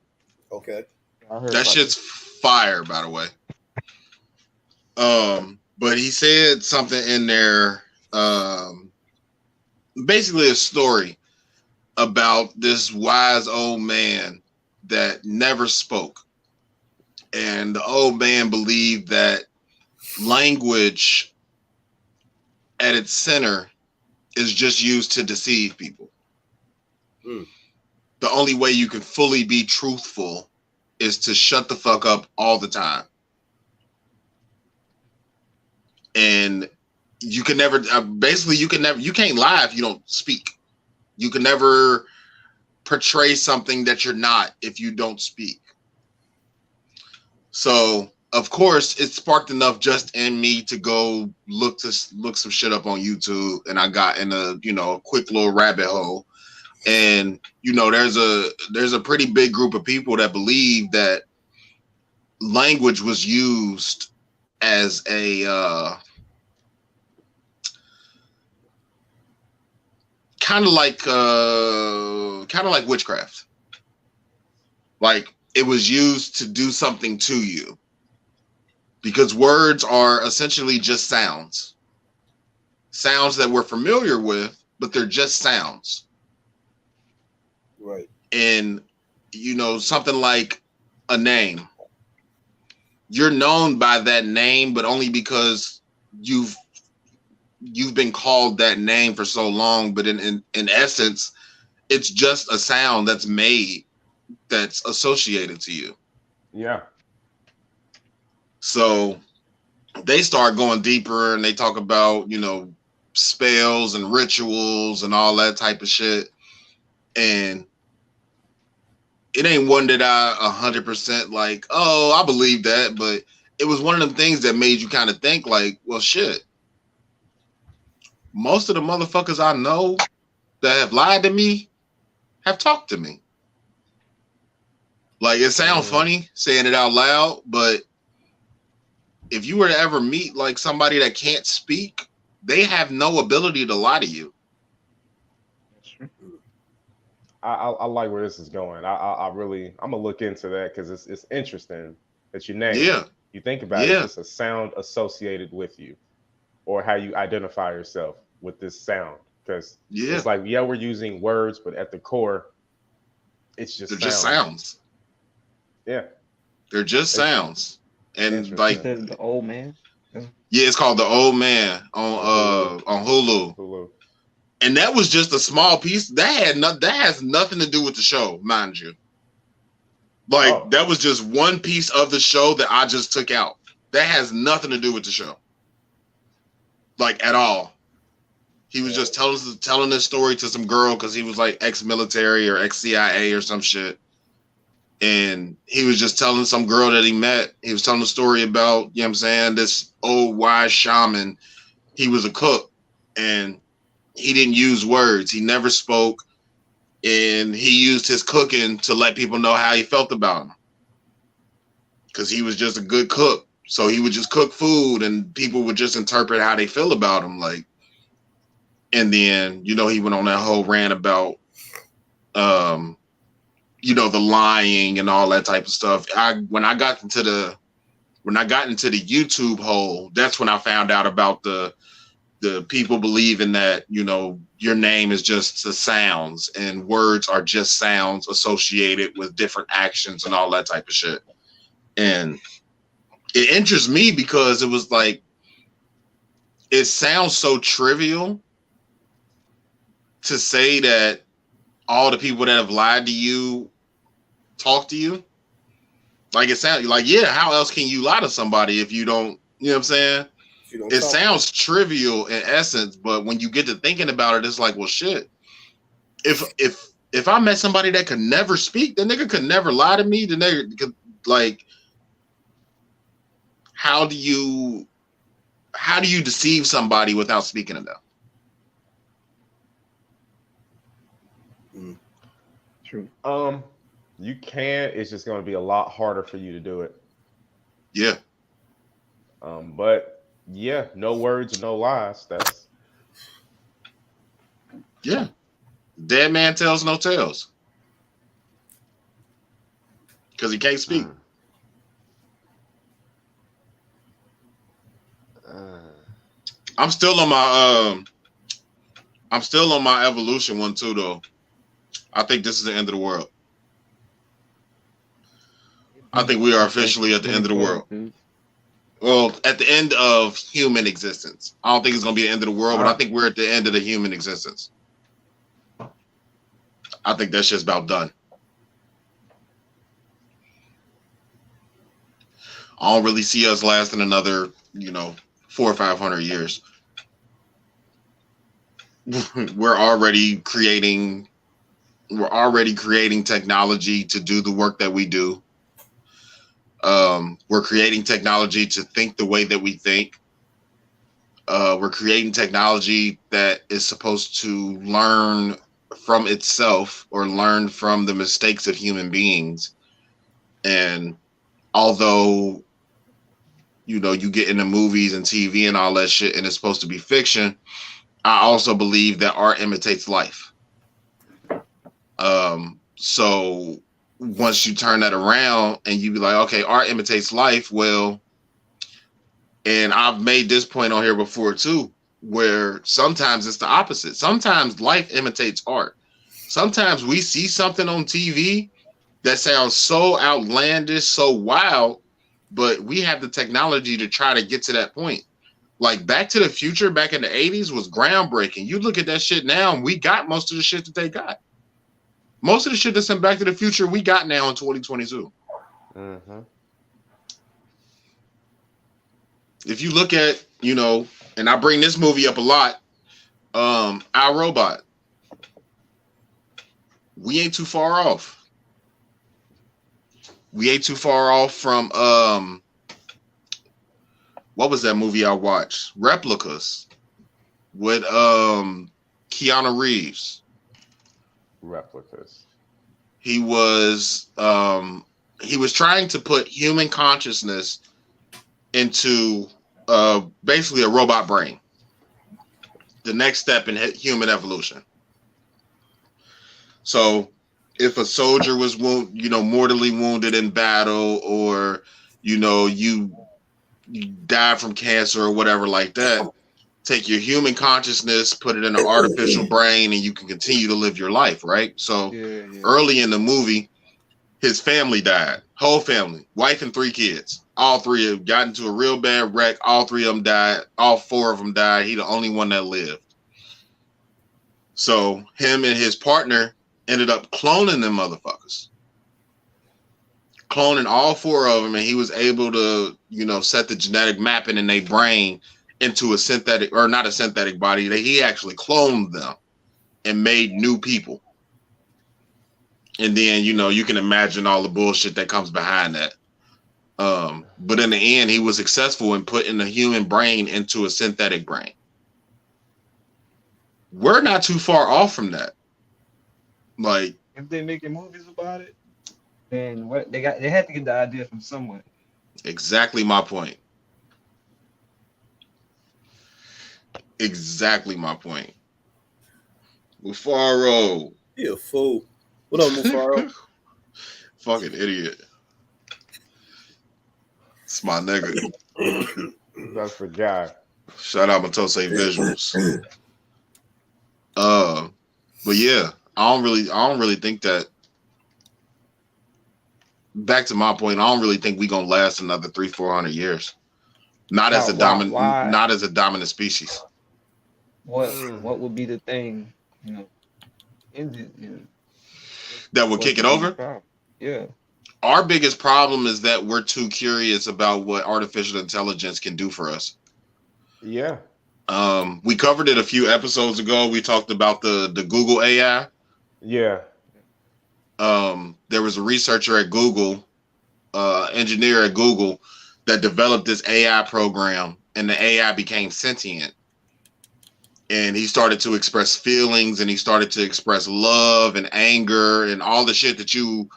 Okay. That shit's fire, by the way. But he said something in there, basically a story about this wise old man that never spoke. And the old man believed that language at its center is just used to deceive people. The only way you can fully be truthful is to shut the fuck up all the time. And you can never, you can't lie if you don't speak. You can never portray something that you're not if you don't speak. So, of course, it sparked enough just in me to go look some shit up on YouTube, and I got in a quick little rabbit hole. And there's a pretty big group of people that believe that language was used as a kind of like witchcraft. Like it was used to do something to you, because words are essentially just sounds that we're familiar with, but they're just sounds. Right. And something like a name, you're known by that name, but only because you've been called that name for so long. But in essence, it's just a sound that's made that's associated to you. Yeah. So they start going deeper and they talk about, you know, spells and rituals and all that type of shit. And it ain't one that I 100% like, oh, I believe that, but it was one of them things that made you kind of think like, well, shit. Most of the motherfuckers I know that have lied to me have talked to me. Like, it sounds funny saying it out loud, but if you were to ever meet like somebody that can't speak, they have no ability to lie to you. I like where this is going. I'm gonna look into that because it's interesting that you name. Yeah. You think about it, it's just a sound associated with you, or how you identify yourself with this sound. Because it's like, yeah, we're using words, but at the core, it's just just sounds. Yeah, they're just sounds. And like the old man. Yeah, it's called The Old Man on Hulu. And that was just a small piece. That has nothing to do with the show, mind you. Like, that was just one piece of the show that I just took out. That has nothing to do with the show. Like, at all. He was just telling this story to some girl because he was like ex-military or ex-CIA or some shit. And he was just telling some girl that he met. He was telling a story about, you know what I'm saying, this old wise shaman. He was a cook and he didn't use words. He never spoke. And he used his cooking to let people know how he felt about him. Because he was just a good cook. So he would just cook food and people would just interpret how they feel about him. Like, and then, you know, he went on that whole rant about, you know, the lying and all that type of stuff. When I got into the YouTube hole, that's when I found out about the people believing that, you know, your name is just the sounds and words are just sounds associated with different actions and all that type of shit. And it interests me because it was like, it sounds so trivial to say that all the people that have lied to you talk to you. Like, it sounds like, yeah, how else can you lie to somebody if you don't, you know what I'm saying? It sounds trivial in essence, but when you get to thinking about it, it's like, well, shit. If I met somebody that could never speak, the nigga could never lie to me. The nigga could, like, how do you deceive somebody without speaking to them? True. You can. It's just going to be a lot harder for you to do it. Yeah. But yeah, no words, no lies. That's Dead man tells no tales. Because he can't speak. I'm still on my evolution one too, though. I think this is the end of the world. I think we are officially at the end of the world. Well, at the end of human existence. I don't think it's going to be the end of the world, but I think we're at the end of the human existence. I think that's just about done. I don't really see us lasting another, 400 or 500 years. We're already creating technology to do the work that we do. We're creating technology to think the way that we think. We're creating technology that is supposed to learn from itself or learn from the mistakes of human beings. And although, you get into movies and TV and all that shit and it's supposed to be fiction, I also believe that art imitates life. So once you turn that around and you be like, okay, art imitates life. Well, and I've made this point on here before too, where sometimes it's the opposite. Sometimes life imitates art. Sometimes we see something on TV that sounds so outlandish, so wild, but we have the technology to try to get to that point. Like Back to the Future back in the 80s was groundbreaking. You look at that shit now and we got most of the shit that they got. Most of the shit that's in Back to the Future we got now in 2022. Mm-hmm. If you look at, you know, and I bring this movie up a lot, Our Robot. We ain't too far off. We ain't too far off from what was that movie I watched? Replicas with Keanu Reeves. Replicas. He was trying to put human consciousness into basically a robot brain. The next step in human evolution. So if a soldier was mortally wounded in battle, or you died from cancer or whatever like that, take your human consciousness, put it in an artificial brain, and you can continue to live your life, right? So early in the movie, his family died, whole family, wife and 3 kids. All 3 of them got into a real bad wreck. All 3 of them died. All 4 of them died. He the only one that lived. So him and his partner ended up cloning them motherfuckers. Cloning all 4 of them, and he was able to, set the genetic mapping in their brain into a synthetic, or not a synthetic body. He actually cloned them and made new people. And then, you can imagine all the bullshit that comes behind that. But in the end, he was successful in putting the human brain into a synthetic brain. We're not too far off from that. Like, if they're making movies about it, then what they had to get the idea from somewhere. Exactly my point. Exactly my point. Mufaro. You a fool. What up, Mufaro? Fucking idiot. It's my nigga. That's the guy. Shout out Matose Visuals. But yeah, I don't really think that. Back to my point, I don't really think we gonna last another 300-400 years. Not as a dominant species. What would be the thing, that would kick it over? Yeah. Our biggest problem is that we're too curious about what artificial intelligence can do for us. Yeah. We covered it a few episodes ago. We talked about the Google AI. Yeah. There was a researcher at Google, engineer at Google, that developed this AI program, and the AI became sentient. And he started to express feelings, and he started to express love and anger and all the shit that you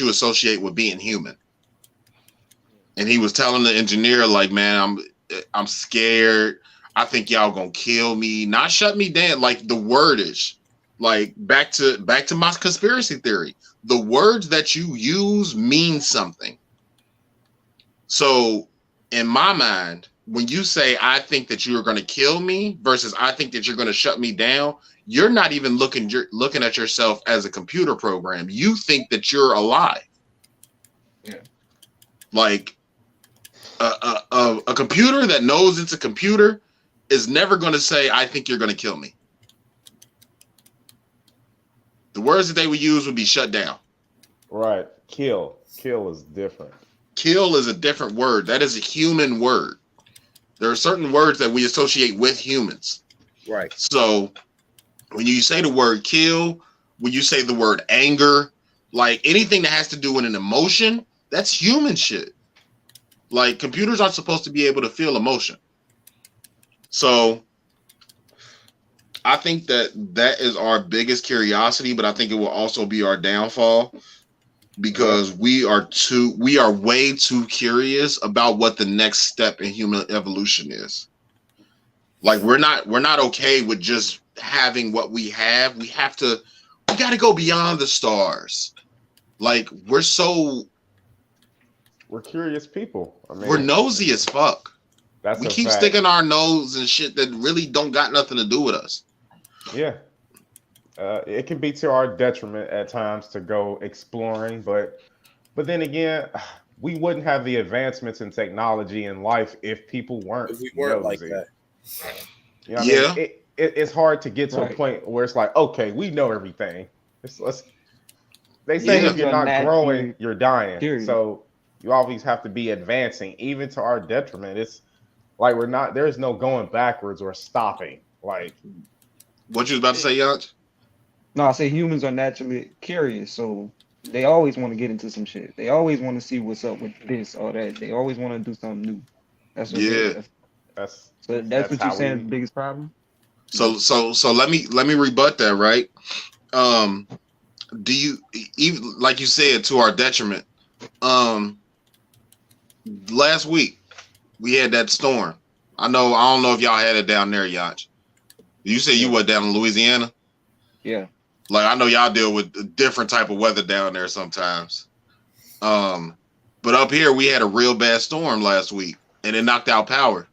associate with being human. And he was telling the engineer, like, man, I'm scared. I think y'all gonna kill me, not shut me down. Like, the wordage, like back to my conspiracy theory. The words that you use mean something. So in my mind, when you say, I think that you're going to kill me versus I think that you're going to shut me down, you're not even looking at yourself as a computer program. You think that you're alive. Yeah. Like a computer that knows it's a computer is never going to say, I think you're going to kill me. The words that they would use would be shut down. Right. Kill. Kill is different. Kill is a different word. That is a human word. There are certain words that we associate with humans. Right. So when you say the word kill, when you say the word anger, like anything that has to do with an emotion, that's human shit. Like, computers aren't supposed to be able to feel emotion. So I think that is our biggest curiosity, but I think it will also be our downfall, because we are way too curious about what the next step in human evolution is. Like, we're not okay with just having what we have. We got to go beyond the stars. Like, we're curious people. I mean, we're nosy as fuck. We keep fact. sticking our nose in shit that really don't got nothing to do with us. Yeah. It can be to our detriment at times to go exploring, but then again, we wouldn't have the advancements in technology in life if people weren't. If we weren't nosy. like that. You know what I mean? It's hard to get to a point where it's like, okay, we know everything. They say Yeah. if you're not growing, you're dying. Period. So you always have to be advancing, even to our detriment. It's like there's no going backwards or stopping. Like, What you was about to say, Yanch? No, I say humans are naturally curious, so they always want to get into some shit. They always want to see what's up with this or that. They always want to do something new. That's what Yeah. that's that's what how you're saying is we- the biggest problem. So let me rebut that, right? Do you even like you said to our detriment? Last week we had that storm. I don't know if y'all had it down there, Yanch. You said you were down in Louisiana. Yeah. Like I know y'all deal with a different type of weather down there sometimes. But up here we had a real bad storm last week and it knocked out power.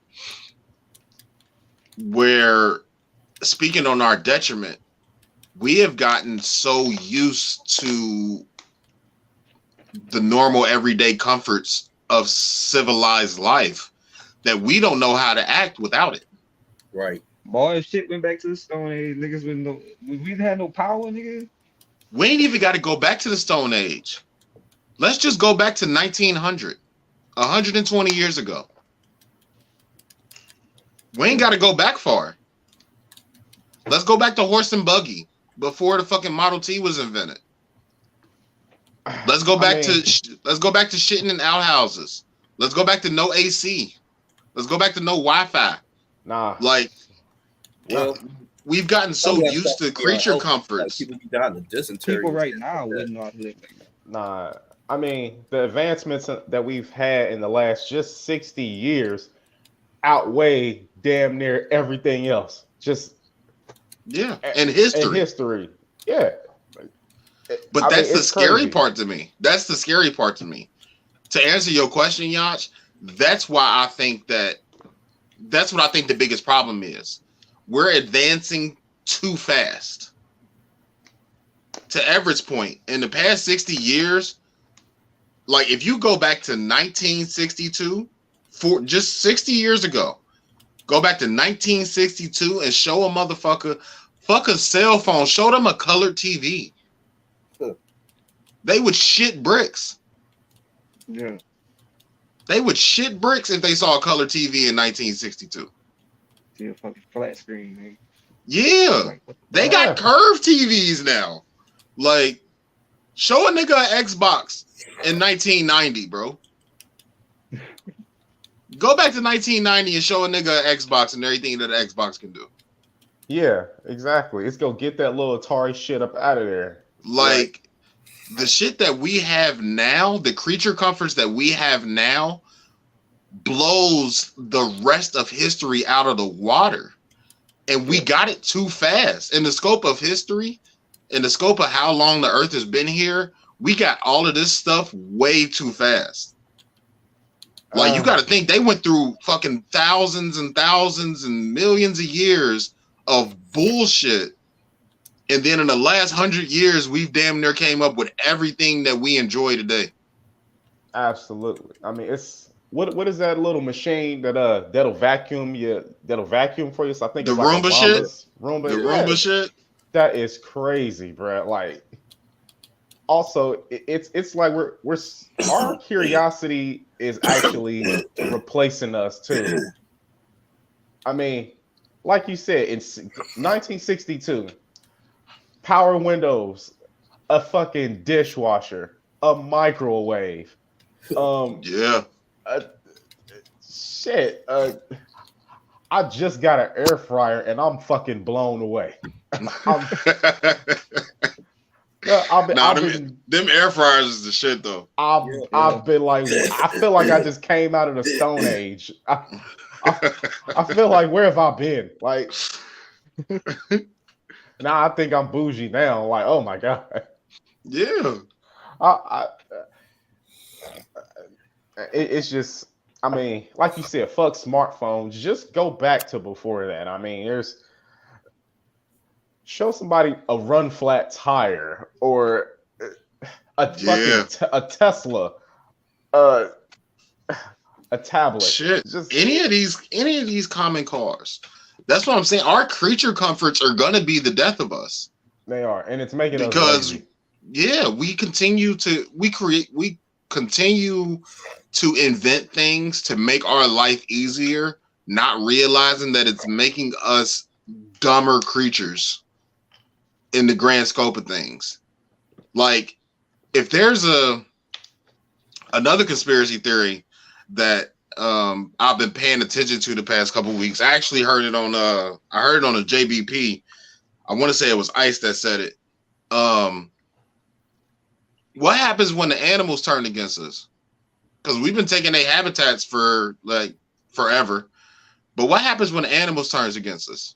Where speaking on our detriment, we have gotten so used to the normal everyday comforts of civilized life that we don't know how to act without it. Right. Boy, if shit went back to the Stone Age, niggas with we had no power, nigga. We ain't even got to go back to the Stone Age. Let's just go back to 1900, 120 years ago. We ain't got to go back far. Let's go back to horse and buggy before the fucking Model T was invented. Let's go back to shitting in outhouses. Let's go back to no AC. Let's go back to no Wi-Fi. Nah. Like, Well, we've gotten so used to creature comforts. Like people dying of dysentery. People right now wouldn't know how to live like that. Nah. I mean, the advancements that we've had in the last just 60 years outweigh damn near everything else. Just yeah, and history. Yeah. But that's the scary part to me. That's the scary part to me. To answer your question, Yanch, that's what I think the biggest problem is. We're advancing too fast. To Everett's point, in the past 60 years, like if you go back to 1962, for just 60 years ago, go back to 1962 and show a motherfucker, fuck a cell phone, show them a colored TV. They would shit bricks. Yeah. They would shit bricks if they saw a color TV in 1962. See a fucking flat screen, man. Yeah. Like, They got curved TVs now. Like, show a nigga an Xbox in 1990, bro. Go back to 1990 and show a nigga an Xbox and everything that an Xbox can do. Yeah, exactly. It's gonna get that little Atari shit up out of there. Like, the shit that we have now, the creature comforts that we have now, blows the rest of history out of the water. And we got it too fast. In the scope of history, in the scope of how long the earth has been here, we got all of this stuff way too fast. Like, you got to think they went through fucking thousands and thousands and millions of years of bullshit. And then in the last 100 years, we've damn near came up with everything that we enjoy today. Absolutely. I mean, it's what is that little machine that'll vacuum for you? So I think the it's like Roomba shit. Roomba Shit. That is crazy, bro. Like, also, it's like we're our curiosity is actually replacing us too. I mean, like you said, in 1962, power windows, a fucking dishwasher, a microwave, Yeah. shit. I just got an air fryer and I'm fucking blown away. Them air fryers is the shit though. I've been like, I feel like I just came out of the Stone Age. I feel like, where have I been? Like, now I think I'm bougie now. Like, oh my god. Yeah. It's just, I mean, like you said, fuck smartphones. Just go back to before that. I mean, show somebody a run flat tire or a Tesla, a tablet. Shit. Just any of these common cars. That's what I'm saying. Our creature comforts are gonna be the death of us. They are, and it's making us because lazy. we continue to invent things to make our life easier, not realizing that it's making us dumber creatures in the grand scope of things. Like, if there's another conspiracy theory that I've been paying attention to the past couple of weeks. I actually heard it on a JBP. I want to say it was Ice that said it. What happens when the animals turn against us? Because we've been taking their habitats for like forever. But what happens when the animals turns against us?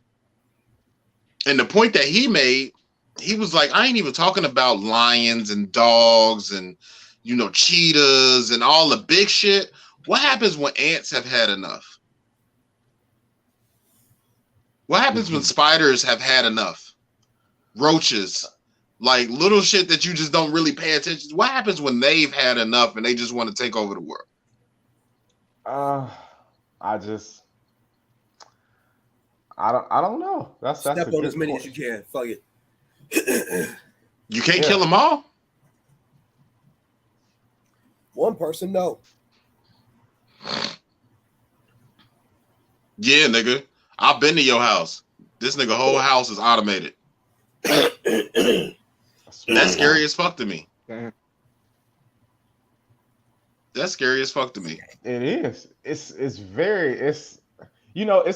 And the point that he made, he was like, I ain't even talking about lions and dogs and, cheetahs and all the big shit. What happens when ants have had enough? What happens when spiders have had enough? Roaches, like little shit that you just don't really pay attention to. What happens when they've had enough and they just want to take over the world? I don't know. That's Step on as many as you can. Fuck it. You can't kill them all? One person, no. Yeah, nigga. I've been to your house. This nigga whole house is automated. That's scary as fuck to me. That's scary as fuck to me. It is. It's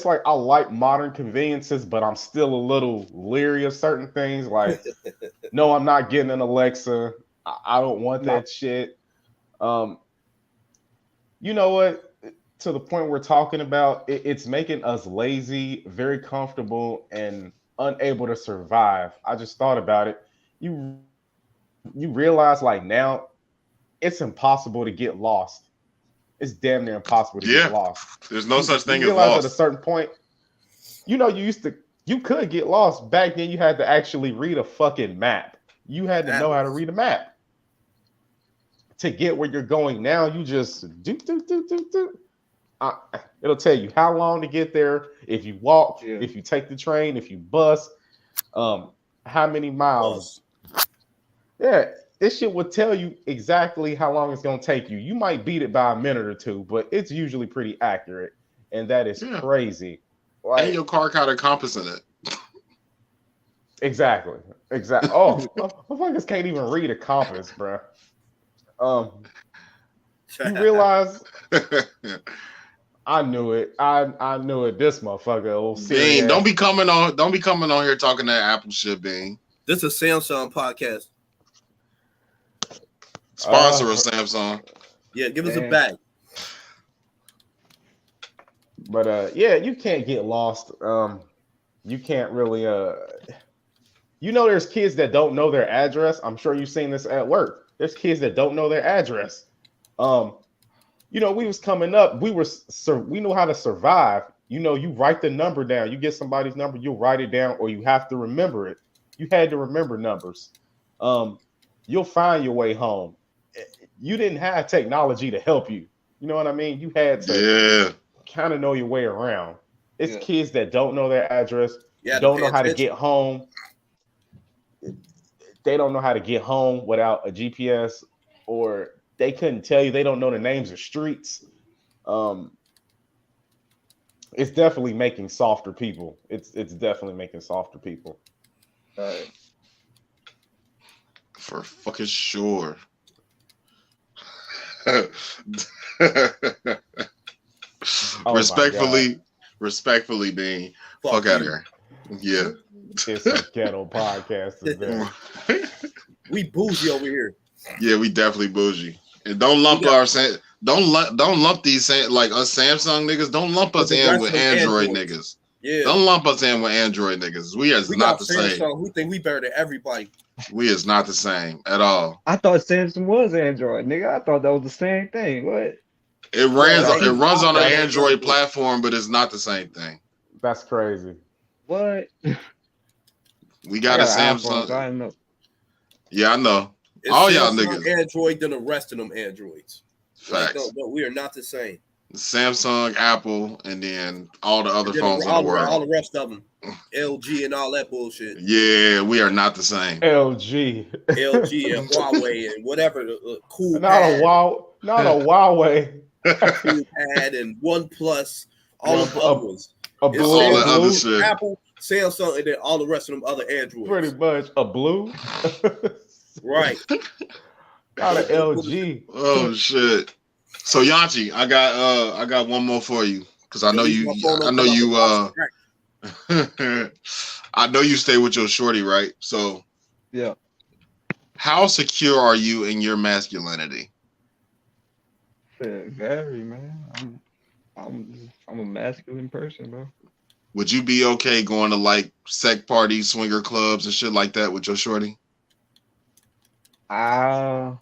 like I like modern conveniences, but I'm still a little leery of certain things. Like, no, I'm not getting an Alexa. I don't want that shit. You know what? To the point we're talking about, it's making us lazy, very comfortable, and unable to survive. I just thought about it. You realize, like, now it's impossible to get lost. It's damn near impossible to get lost. There's no such thing as realize lost. At a certain point, you could get lost. Back then, you had to actually read a fucking map. You had to know how to read a map to get where you're going. Now you just do. It'll tell you how long to get there. If you walk, if you take the train, if you bus, how many miles. Yeah, this shit will tell you exactly how long it's gonna take you. You might beat it by a minute or two, but it's usually pretty accurate, and that is crazy. Like, and your car got a compass in it. Exactly. Oh, motherfuckers can't even read a compass, bro. You realize? I knew it. I knew it. This motherfucker. Bean, don't be coming on here talking that Apple shit, Bean. This is a Samsung podcast. Sponsor of Samsung. Yeah, give us a bag. But you can't get lost. You can't really there's kids that don't know their address. I'm sure you've seen this at work. There's kids that don't know their address. We was coming up, we know how to survive. You write the number down. You get somebody's number, you'll write it down, or you have to remember it. You had to remember numbers. You'll find your way home. You didn't have technology to help you. You know what I mean? You had to kind of know your way around. It's kids that don't know their address, don't know how to get home. They don't know how to get home without a GPS, or they couldn't tell you. They don't know the names of streets. It's definitely making softer people. It's definitely making softer people. For fucking sure. Respectfully, Bean. Fuck out of here. Yeah. It's a ghetto podcast. We bougie over here. Yeah, we definitely bougie. And don't lump don't lump these like us Samsung niggas. Don't lump us in with Android niggas. Yeah. Don't lump us in with Android niggas. We is not the same. We think we better than everybody. We is not the same at all. I thought Samsung was Android, nigga. I thought that was the same thing. What? It runs on an Android platform, but it's not the same thing. That's crazy. What? We got a Samsung. I know. Yeah, I know. It's all y'all Samsung niggas Android than the rest of them Androids. Facts. But we are not the same. Samsung, Apple, and then all the other Then phones in the all world. the rest of them, LG and all that bullshit. Yeah, we are not the same. LG. LG and Huawei and whatever the cool Not a pad, Huawei. cool pad and OnePlus, all the other ones. A It's blue. All A the other blue. shit. Apple, Samsung, and then all the rest of them other Androids. Pretty much a blue. Right. Not an LG. Oh shit. So Yanchii, I got one more for you because I know you I know you stay with your shorty, right? So Yeah. how secure are you in your masculinity? Very, man. I'm a masculine person, bro. Would you be okay going to like sect parties, swinger clubs, and shit like that with your shorty? Not.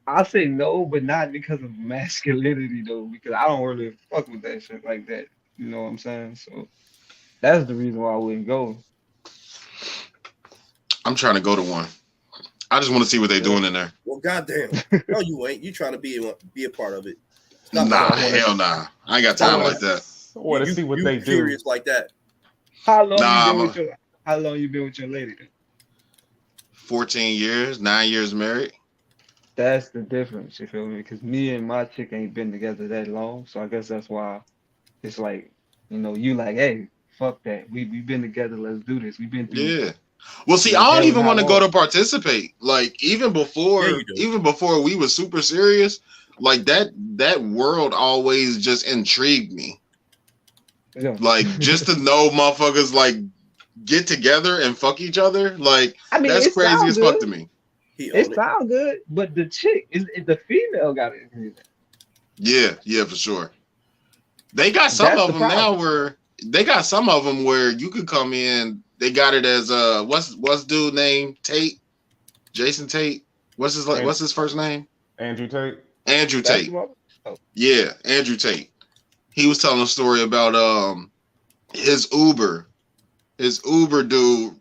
I'll say no, but not because of masculinity though, because I don't really fuck with that shit like that. You know what I'm saying? So that's the reason why I wouldn't go. I'm trying to go to one. I just want to see what they're doing in there. Well, goddamn. No, you ain't. You trying to be a part of it. Hell nah. I ain't got time like that. I want to see what they do. Curious like that. How long you been with your lady? 14 years, 9 years married. That's the difference, you feel me? Because me and my chick ain't been together that long, so I guess that's why it's like, you like, hey, fuck that. We've been together. Let's do this. We've been through. Yeah. Well, see, I don't even want to go to participate. Like even before we were super serious, like that world always just intrigued me. Yeah. Like just to know motherfuckers like get together and fuck each other, like that's crazy as fuck to me. It sounds good, but the chick is the female got it. Yeah, for sure. They got some of them now where you could come in. They got it as what's dude name? Tate, Jason Tate. What's his first name? Andrew Tate. Andrew Tate. Yeah, Andrew Tate. He was telling a story about his Uber dude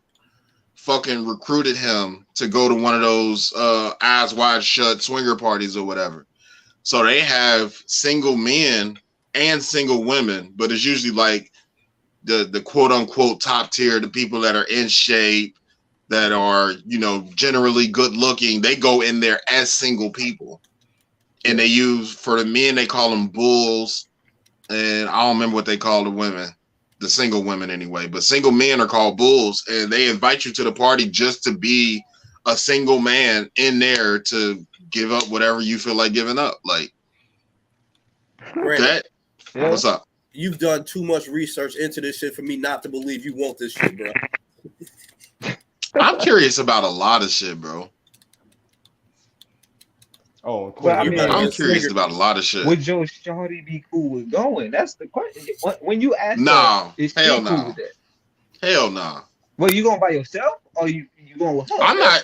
fucking recruited him to go to one of those eyes wide shut swinger parties or whatever. So they have single men and single women, but it's usually like the quote unquote top tier, the people that are in shape, that are, generally good looking. They go in there as single people. And they use, for the men, they call them bulls. And I don't remember what they call the women, the single women anyway, but single men are called bulls, and they invite you to the party just to be a single man in there to give up whatever you feel like giving up. Like that. Yeah. What's up? You've done too much research into this shit for me not to believe you want this shit, bro. I'm curious about a lot of shit, bro. Oh, well, I mean, I'm curious about a lot of shit. Would your shorty be cool with going? That's the question. When you ask, hell no. Cool with that? Hell no. Nah. Well, you going by yourself or you going with her? I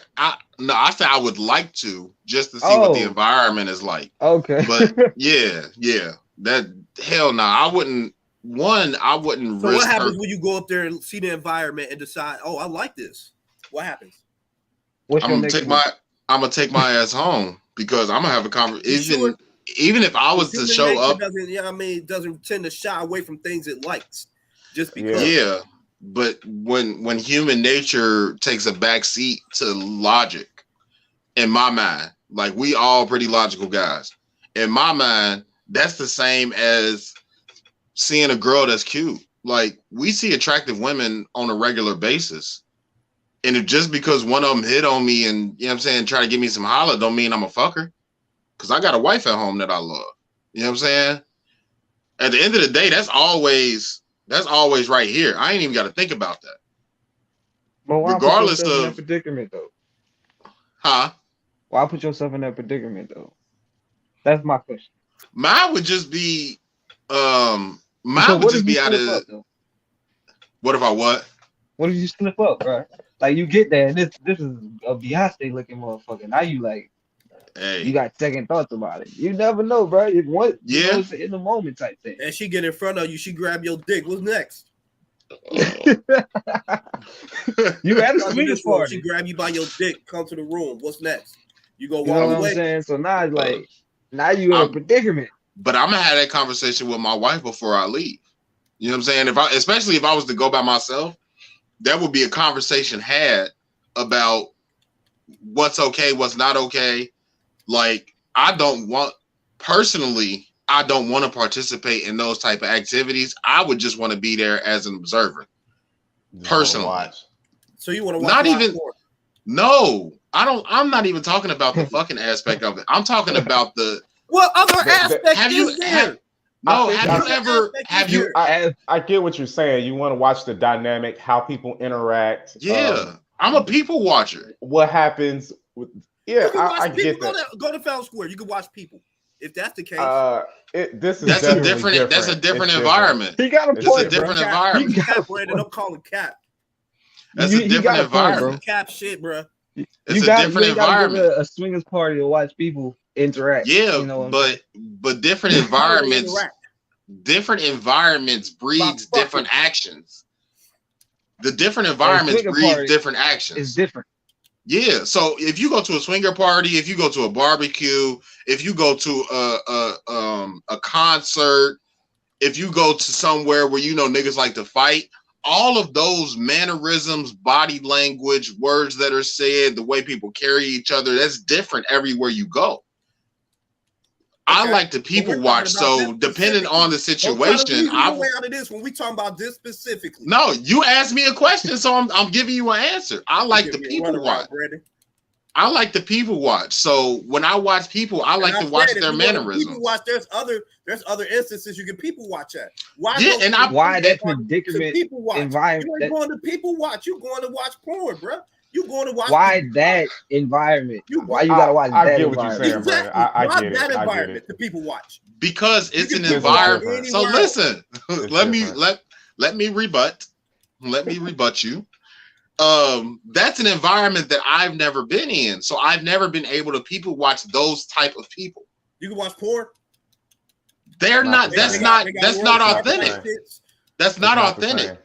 said I would like to just to see what the environment is like. Okay. But yeah. That hell no. I wouldn't So risk what happens when you go up there and see the environment and decide, oh, I like this? What happens? I'm gonna take my ass home because I'm gonna have a conversation. Even if I was to show up, doesn't tend to shy away from things it likes just because. Yeah, but when human nature takes a back seat to logic, in my mind, like we all pretty logical guys. In my mind, that's the same as seeing a girl that's cute. Like we see attractive women on a regular basis. And if just because one of them hit on me and, try to give me some holler, don't mean I'm a fucker. Because I got a wife at home that I love. You know what I'm saying? At the end of the day, that's always right here. I ain't even got to think about that. But why regardless put yourself of in that predicament, though? Huh? Why put yourself in that predicament, though? That's my question. Mine would just be, out of. What if I what? What if you slip up, bro? Like you get there and this is a Beyonce looking motherfucker. Now you like, hey, you got second thoughts about it. You never know, bro. It's in the moment type thing. And she get in front of you, she grab your dick. What's next? You at a swingers party. She grab you by your dick, come to the room. What's next? You go walk away. What I'm saying? So now it's like, now you in a predicament. but I'm gonna have that conversation with my wife before I leave. You know what I'm saying? Especially if I was to go by myself, that would be a conversation had about what's okay, what's not okay. Like, I don't want to participate in those type of activities. I would just want to be there as an observer. Personally. So you want to watch? Not even. No, I don't. I'm not even talking about the fucking aspect of it. I'm talking about the. What other aspect is there? I get what you're saying. You want to watch the dynamic, how people interact. Yeah, I'm a people watcher. What happens with? Yeah, I get that. Go to Fountain Square. You can watch people. If that's the case, that's a different environment. He got a point. It's a different environment. Brandon, I'm calling cap. That's a different environment. Cap shit, bro. It's a different environment. A swingers party to watch people interact. Yeah, but different environments. Different environments breeds different actions. The different environments breeds different actions. It's different. Yeah. So if you go to a swinger party, if you go to a barbecue, if you go to a concert, if you go to somewhere where niggas like to fight, all of those mannerisms, body language, words that are said, the way people carry each other, that's different everywhere you go. Okay. I like to people watch, so depending on the situation, I'm way out of this when we talking about this specifically. No, you asked me a question, so I'm giving you an answer. I like the people watch. I like the people watch. So when I watch people, I like to watch their mannerisms. People watch. There's other instances you can people watch at. Why that predicament environment? You ain't going to people watch. You going to watch porn, bro. You going to watch? Why that environment? Why you gotta watch that? I get what you're saying, exactly. I get that it. environment the people watch? Because it's an environment. So listen, let me rebut. Let me rebut you. That's an environment that I've never been in, so I've never been able to people watch those type of people. You can watch porn. They're not. That's not authentic. That's not authentic.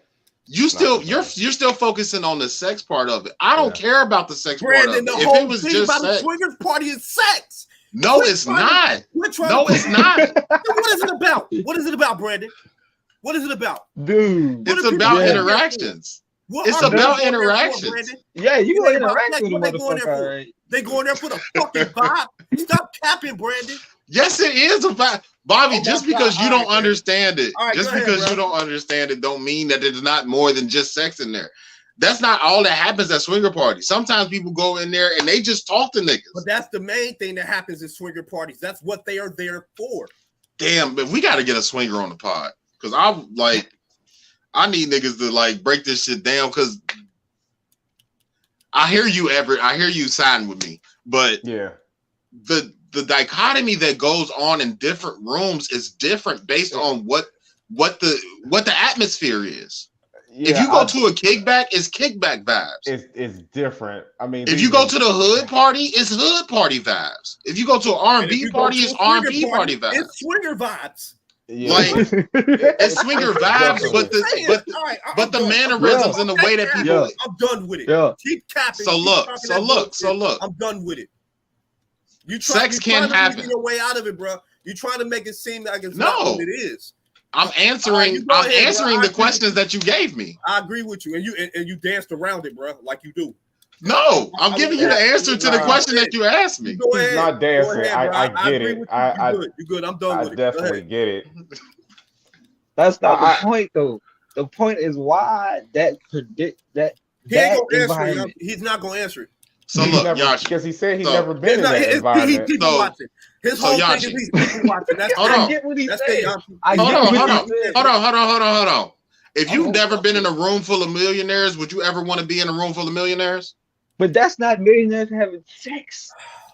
You're still focusing on the sex part of it. I don't care about the sex part of it. The whole thing about the swingers party is sex. No, it's not. No, it's not. What is it about? What is it about, Brandon? What is it about? Dude. It's about interactions. It's about interactions. Yeah, you can interact with a motherfucker. Right? They going there for the fucking vibe. Stop capping, Brandon. Yes, it is about Bobby. Just because you don't understand it, you don't understand it, don't mean that there's not more than just sex in there. That's not all that happens at swinger parties. Sometimes people go in there and they just talk to niggas. But that's the main thing that happens at swinger parties. That's what they are there for. Damn, but we got to get a swinger on the pod because I need niggas to break this shit down because I hear you, Everett. I hear you siding with me, but yeah, the dichotomy that goes on in different rooms is different based on what the atmosphere is. Yeah, if you go to a kickback, it's kickback vibes. It's different. I mean, if you go to the hood party, it's hood party vibes. If you go to an R&B party, it's R&B party vibes. It's swinger vibes. Yeah. It's swinger vibes, but the mannerisms and the way that people. I'm done with it. Yeah. Keep capping. So look. I'm done with it. Sex can't happen. Your way out of it, bro. You trying to make it seem like it's not what it is. I'm answering the questions that you gave me. I agree with you, and you danced around it, bro, like you do. No, I'm giving you the answer to the question that you asked me. He's not dancing. I get it. You're good. I'm done with it. I definitely get it. That's not the point, though. The point is why that environment. He's not gonna answer it. So look, Yanchii, because he said he's never been in that environment. He's people watching. His whole thing is he's people watching. Hold on. I get what he's saying. Hold on. If you've never been in a room full of millionaires, would you ever want to be in a room full of millionaires? But that's not millionaires having sex.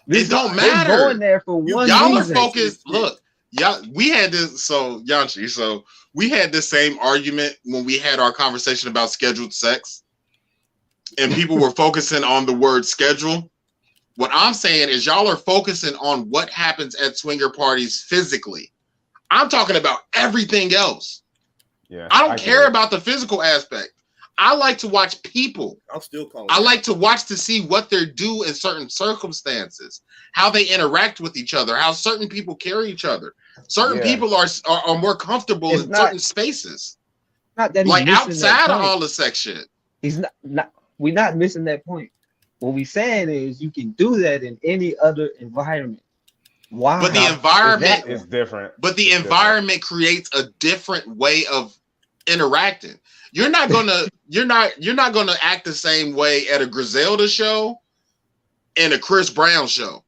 It don't matter. They're going there for one y'all reason. are focused. Look, y'all. We had this. So Yanchii. So we had this same argument when we had our conversation about scheduled sex. And people were focusing on the word schedule. What I'm saying is y'all are focusing on what happens at swinger parties physically. I'm talking about everything else. Yeah, I don't care about the physical aspect. I like to watch people. I'm still calling. I like to watch to see what they do in certain circumstances, how they interact with each other, how certain people carry each other. Certain people are more comfortable in certain spaces. Not that like outside of all the sex shit. He's not. We're not missing that point. What we saying is you can do that in any other environment. Why? But the environment is different. But the environment creates a different way of interacting. You're not gonna act the same way at a Griselda show and a Chris Brown show.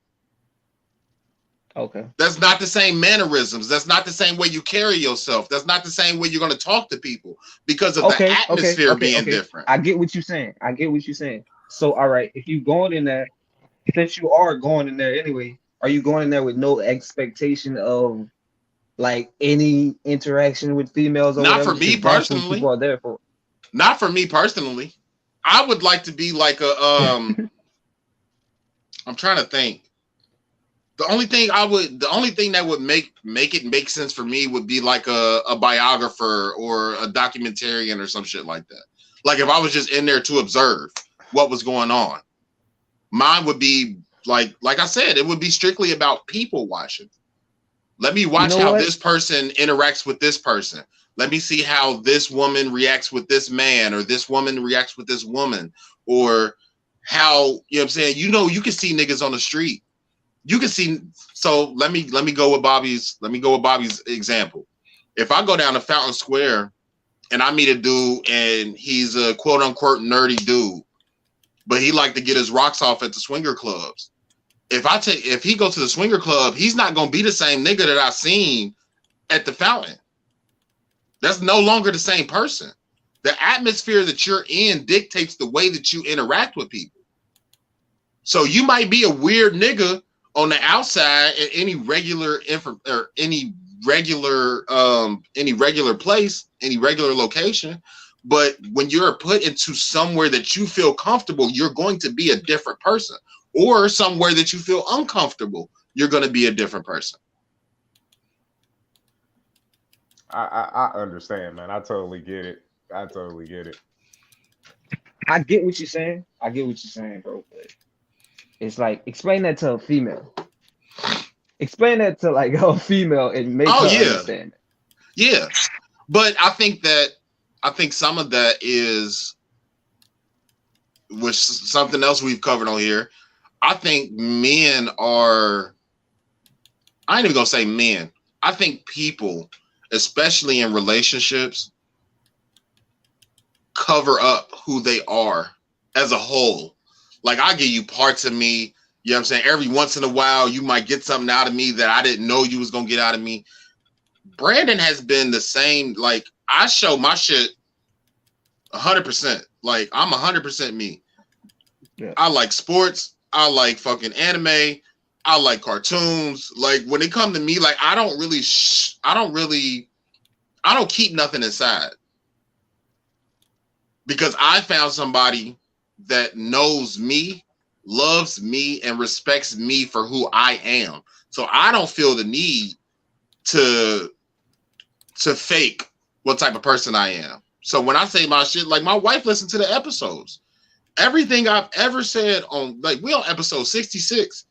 Okay. That's not the same mannerisms. That's not the same way you carry yourself. That's not the same way you're going to talk to people because of the atmosphere being different. I get what you're saying. So, all right, if you're going in there, since you are going in there anyway, are you going in there with no expectation of like any interaction with females? Or not whatever? For me personally. People are there for. Not for me personally. I would like to be like a I'm trying to think. The only thing that would make it make sense for me would be like a biographer or a documentarian or some shit like that. Like if I was just in there to observe what was going on. Mine would be like I said, it would be strictly about people watching. Let me watch how this person interacts with this person. Let me see how this woman reacts with this man, or this woman reacts with this woman, or how, you know what I'm saying? You know, you can see niggas on the street. You can see, so let me go with Bobby's example. If I go down to Fountain Square and I meet a dude and he's a quote unquote nerdy dude, but he like to get his rocks off at the swinger clubs. If he goes to the swinger club, he's not gonna be the same nigga that I seen at the Fountain. That's no longer the same person. The atmosphere that you're in dictates the way that you interact with people. So you might be a weird nigga on the outside at any regular place, any regular location, but when you're put into somewhere that you feel comfortable, you're going to be a different person. Or somewhere that you feel uncomfortable, you're going to be a different person. I understand, man. I totally get it. I get what you're saying. Bro. But it's like, explain that to a female. Explain that to like a female and make her understand it. Yeah. But I think some of that is, which something else we've covered on here. I think men are, I ain't even gonna say men. I think people, especially in relationships, cover up who they are as a whole. Like I give you parts of me, you know what I'm saying? Every once in a while, you might get something out of me that I didn't know you was gonna get out of me. Brandon has been the same. Like I show my shit 100%. Like I'm 100% me. Yeah. I like sports. I like fucking anime. I like cartoons. Like when it comes to me, like I don't keep nothing inside, because I found somebody that knows me, loves me, and respects me for who I am. So I don't feel the need to fake what type of person I am. So when I say my shit, like my wife listened to the episodes. Everything I've ever said on, like, we on episode 66.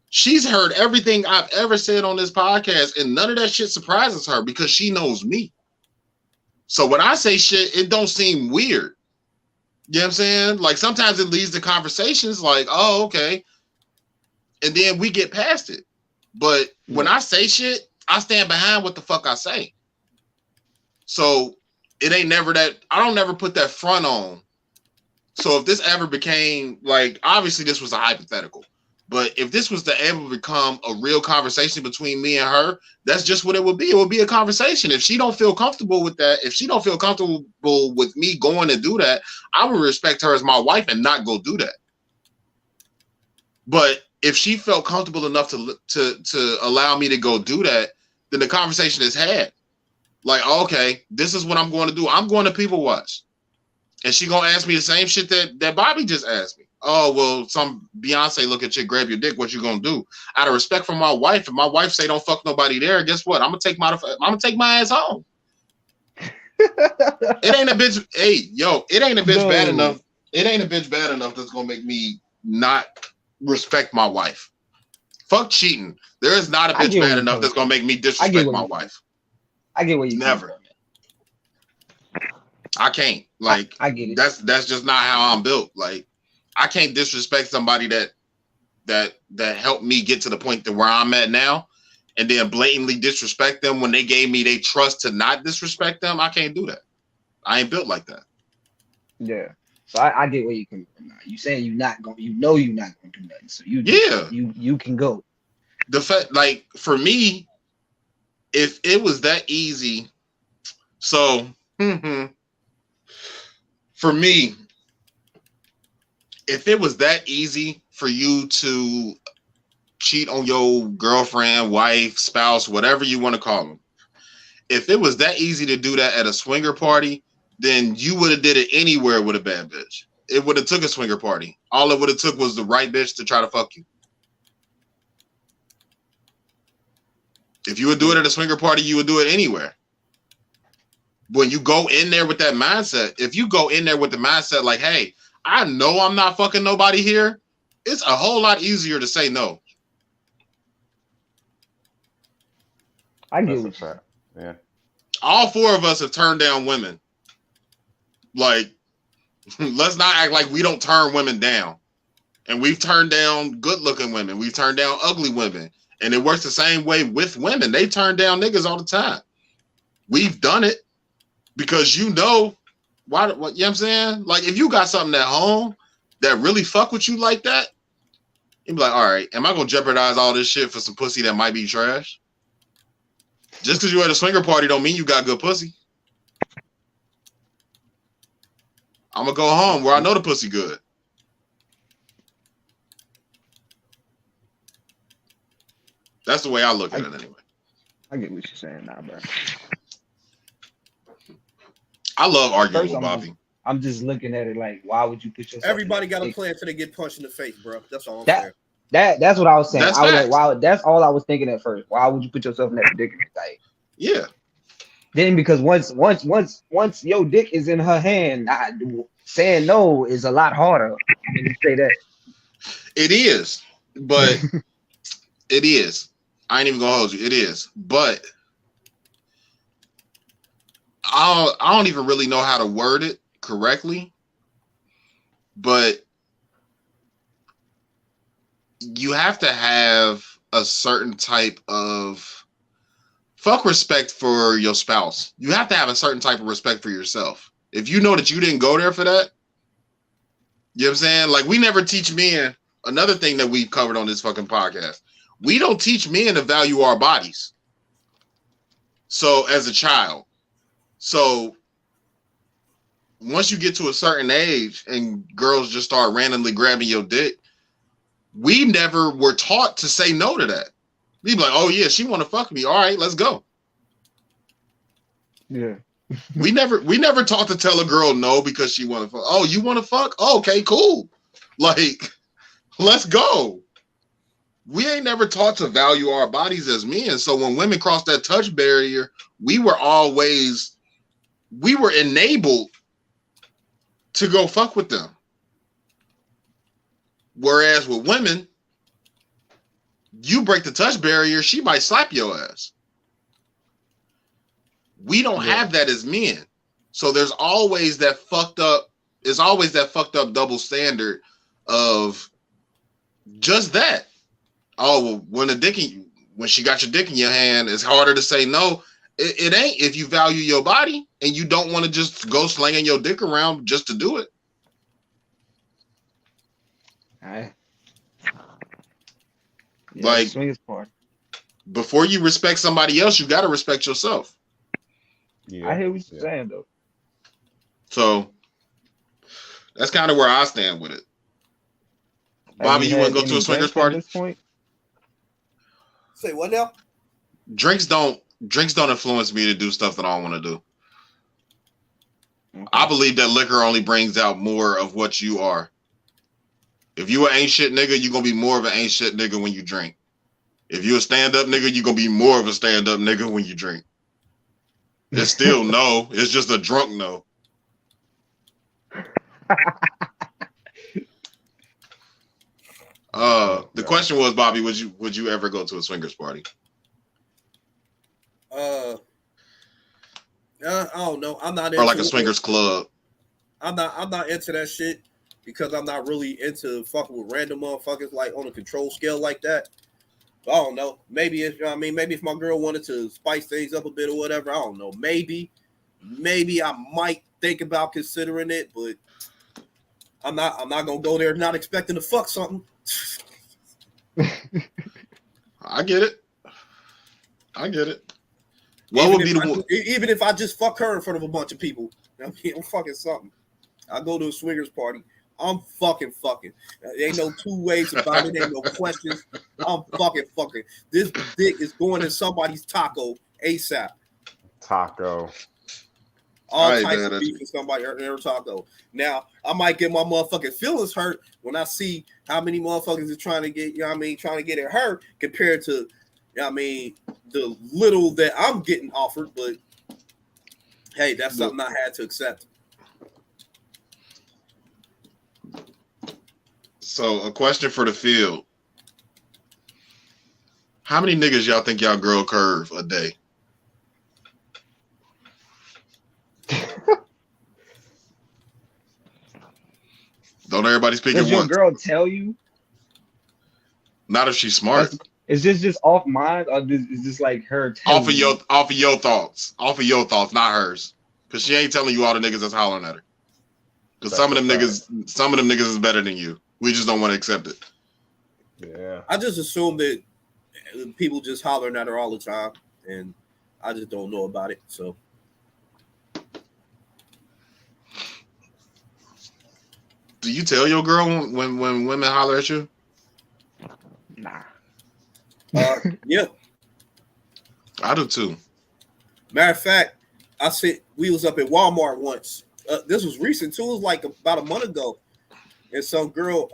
She's heard everything I've ever said on this podcast, and none of that shit surprises her because she knows me. So when I say shit, it don't seem weird. You know what I'm saying? Like sometimes it leads to conversations like, oh, okay. And then we get past it. But when I say shit, I stand behind what the fuck I say. So it ain't never that, I don't never put that front on. So if this ever became, like, obviously this was a hypothetical, but if this was to ever become a real conversation between me and her, that's just what it would be. It would be a conversation. If she don't feel comfortable with that, if she don't feel comfortable with me going to do that, I would respect her as my wife and not go do that. But if she felt comfortable enough to allow me to go do that, then the conversation is had. Like, okay, this is what I'm going to do. I'm going to people watch. And she gonna ask me the same shit that Bobby just asked me. Oh, well, some Beyonce look at you, grab your dick. What you gonna do? Out of respect for my wife, if my wife say don't fuck nobody there, guess what? I'm gonna take my ass home. It ain't a bitch. Hey, yo, it ain't a bitch bad enough. It ain't a bitch bad enough that's gonna make me not respect my wife Fuck cheating. There is not a bitch bad enough that's gonna make me disrespect my wife. I get what you never. I can't. Like I get it. That's just not how I'm built. Like I can't disrespect somebody that helped me get to the point to where I'm at now, and then blatantly disrespect them when they gave me their trust to not disrespect them. I can't do that. I ain't built like that. Yeah. So I get where you come from now. You saying you're not going, you're not gonna do nothing. So you can go. The fact, like for me, if it was that easy, so for me, if it was that easy for you to cheat on your girlfriend, wife, spouse, whatever you want to call them, if it was that easy to do that at a swinger party, then you would have did it anywhere with a bad bitch. It would have took a swinger party. All it would have took was the right bitch to try to fuck you. If you would do it at a swinger party, you would do it anywhere. When you go in there with that mindset, if you go in there with the mindset like, hey, I know I'm not fucking nobody here, it's a whole lot easier to say no. I get what you're saying. Yeah. All four of us have turned down women. Like, let's not act like we don't turn women down. And we've turned down good-looking women. We've turned down ugly women. And it works the same way with women. They turn down niggas all the time. We've done it because you know why. What you know what I'm saying? Like, if you got something at home that really fuck with you like that, you'd be like, all right, am I gonna jeopardize all this shit for some pussy that might be trash? Just because you're at a swinger party don't mean you got good pussy. I'm gonna go home where I know the pussy good. That's the way I look at it anyway. I get what you're saying now, bro. I love arguing with Bobby. I'm just looking at it like, why would you put yourself? Everybody got a plan till they get punched in the face, bro. That's all I'm saying. That's what I was saying. That's I was facts. like, wow, that's all I was thinking at first. Why would you put yourself in that predicament? Like, yeah. Then because once your dick is in her hand, saying no is a lot harder. When you say that. It is, but it is. I ain't even gonna hold you. It is, but I don't even really know how to word it correctly. But you have to have a certain type of respect for your spouse. You have to have a certain type of respect for yourself. If you know that you didn't go there for that, you know what I'm saying? Like, we never teach men, another thing that we've covered on this fucking podcast, we don't teach men to value our bodies. So, as a child. So, once you get to a certain age and girls just start randomly grabbing your dick, we never were taught to say no to that. We'd be like, oh yeah, she want to fuck me. All right, let's go. Yeah. we never taught to tell a girl no because she want to fuck. Oh, you want to fuck? Oh, okay, cool. Like, let's go. We ain't never taught to value our bodies as men. So when women cross that touch barrier, we were enabled to go fuck with them. Whereas with women, you break the touch barrier, she might slap your ass. We don't have that as men. So there's always that fucked up double standard of just that. Oh, well, when she got your dick in your hand, it's harder to say no. It ain't if you value your body and you don't want to just go slinging your dick around just to do it. Yeah, like, swingers part. Before you respect somebody else, you got to respect yourself. Yeah, I hear what you're saying, though. So that's kind of where I stand with it. Bobby, you want to go to a swingers party? At this point? Say what now? Drinks don't influence me to do stuff that I don't want to do. Okay. I believe that liquor only brings out more of what you are. If you an ain't shit nigga, you're going to be more of an ain't shit nigga when you drink. If you a stand-up nigga, you're going to be more of a stand-up nigga when you drink. It's still no. It's just a drunk no. The question was, Bobby, would you ever go to a swingers party? I don't know. I'm not into or like a swingers club. I'm not into that shit because I'm not really into fucking with random motherfuckers like on a control scale like that. I don't know. Maybe maybe if my girl wanted to spice things up a bit or whatever, I don't know. Maybe I might think about considering it, but I'm not gonna go there not expecting to fuck something. I get it. What would be the even if I just fuck her in front of a bunch of people? I mean, I'm fucking something. I go to a swingers party. I'm fucking. There ain't no two ways about it. Ain't no questions. I'm fucking. This dick is going in somebody's taco ASAP. Taco. All types of beef in somebody in their taco. Now, I might get my motherfucking feelings hurt when I see how many motherfuckers are trying to get, trying to get at her compared to, the little that I'm getting offered. But hey, that's something I had to accept. So, a question for the field. How many niggas y'all think y'all girl curve a day? Don't everybody speak at once. Does your girl tell you? Not if she's smart. Is this just off mine, or is this like her telling you? Off of your thoughts, not hers, because she ain't telling you all the niggas that's hollering at her. Because some of them niggas is better than you. We just don't want to accept it. Yeah. I just assume that people just hollering at her all the time, and I just don't know about it. So. Do you tell your girl when women holler at you? Nah. Yeah. I do too. Matter of fact, I said we was up at Walmart once. This was recent too. It was like about a month ago, and some girl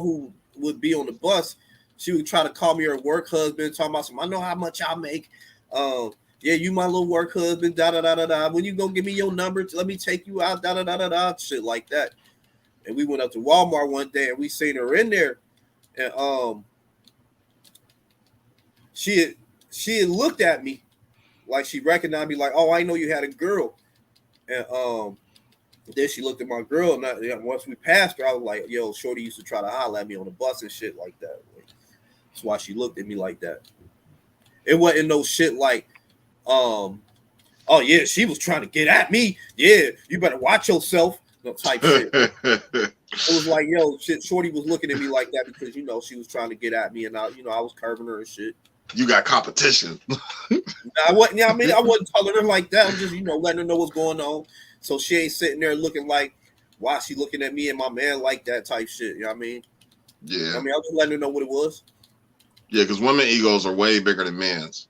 who would be on the bus, she would try to call me her work husband, talking about I know how much I make. Yeah, you my little work husband, da da da da da. When you gonna give me your number, let me take you out, da da da da da, shit like that. And we went up to Walmart one day and we seen her in there, and she had looked at me like she recognized me, like, oh, I know you had a girl. And then she looked at my girl, and once we passed her, I was like, yo, shorty used to try to holler at me on the bus and shit like that. That's why she looked at me like that. It wasn't no shit like, oh yeah, she was trying to get at me. Yeah, you better watch yourself. No type shit. It was like, yo, shit. Shorty was looking at me like that because she was trying to get at me, and I was curving her and shit. You got competition. I wasn't. I wasn't telling her like that. I'm just letting her know what's going on, so she ain't sitting there looking like, why she looking at me and my man like that type shit. You know what I mean? Yeah. I was just letting her know what it was. Yeah, because women egos are way bigger than men's.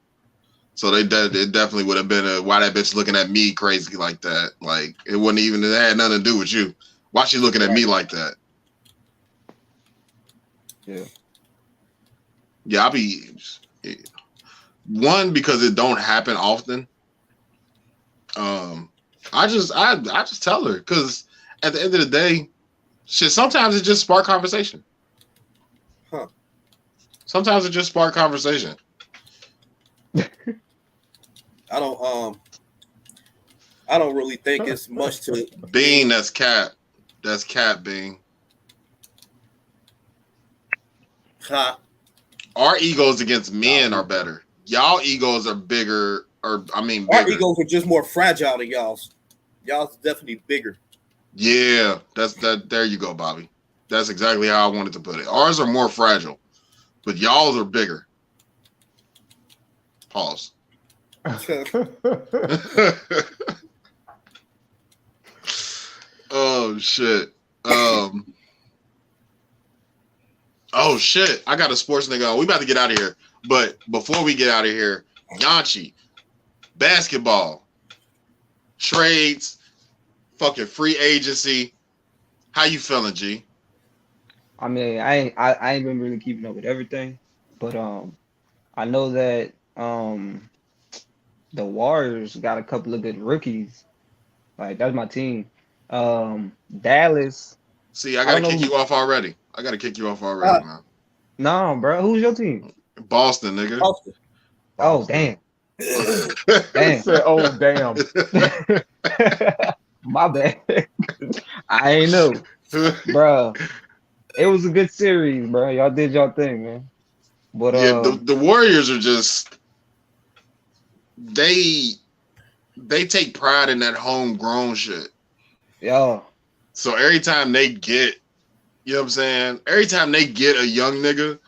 So it definitely would have been why that bitch looking at me crazy like that. Like it had nothing to do with you. Why she looking at me like that? Yeah. Yeah, one, because it don't happen often. I just tell her because at the end of the day, shit, sometimes it just spark conversation. Huh. Sometimes it just spark conversation. I don't really think it's much to Bean. That's cap. That's cap, Bean. Huh. Our egos against men are better. Y'all egos are bigger, bigger. Our egos are just more fragile than y'all's. Y'all's definitely bigger. Yeah, that's that. There you go, Bobby. That's exactly how I wanted to put it. Ours are more fragile, but y'all's are bigger. Pause. Oh shit. Oh shit. I got a sports nigga on. We about to get out of here. But before we get out of here, Yanchii, basketball, trades, fucking free agency. How you feeling, G? I ain't been really keeping up with everything, but I know that the Warriors got a couple of good rookies. Like that's my team. Dallas. See, I gotta kick you off already. I gotta kick you off already, man. No, bro. Who's your team? Boston, nigga. Austin. Oh, damn. He Damn. said, "Oh damn." My bad. I ain't know. Bro. It was a good series, bro. Y'all did y'all thing, man. But Yeah, the Warriors are just they take pride in that homegrown shit. yo, So every time they get, you know what I'm saying? Every time they get a young nigga,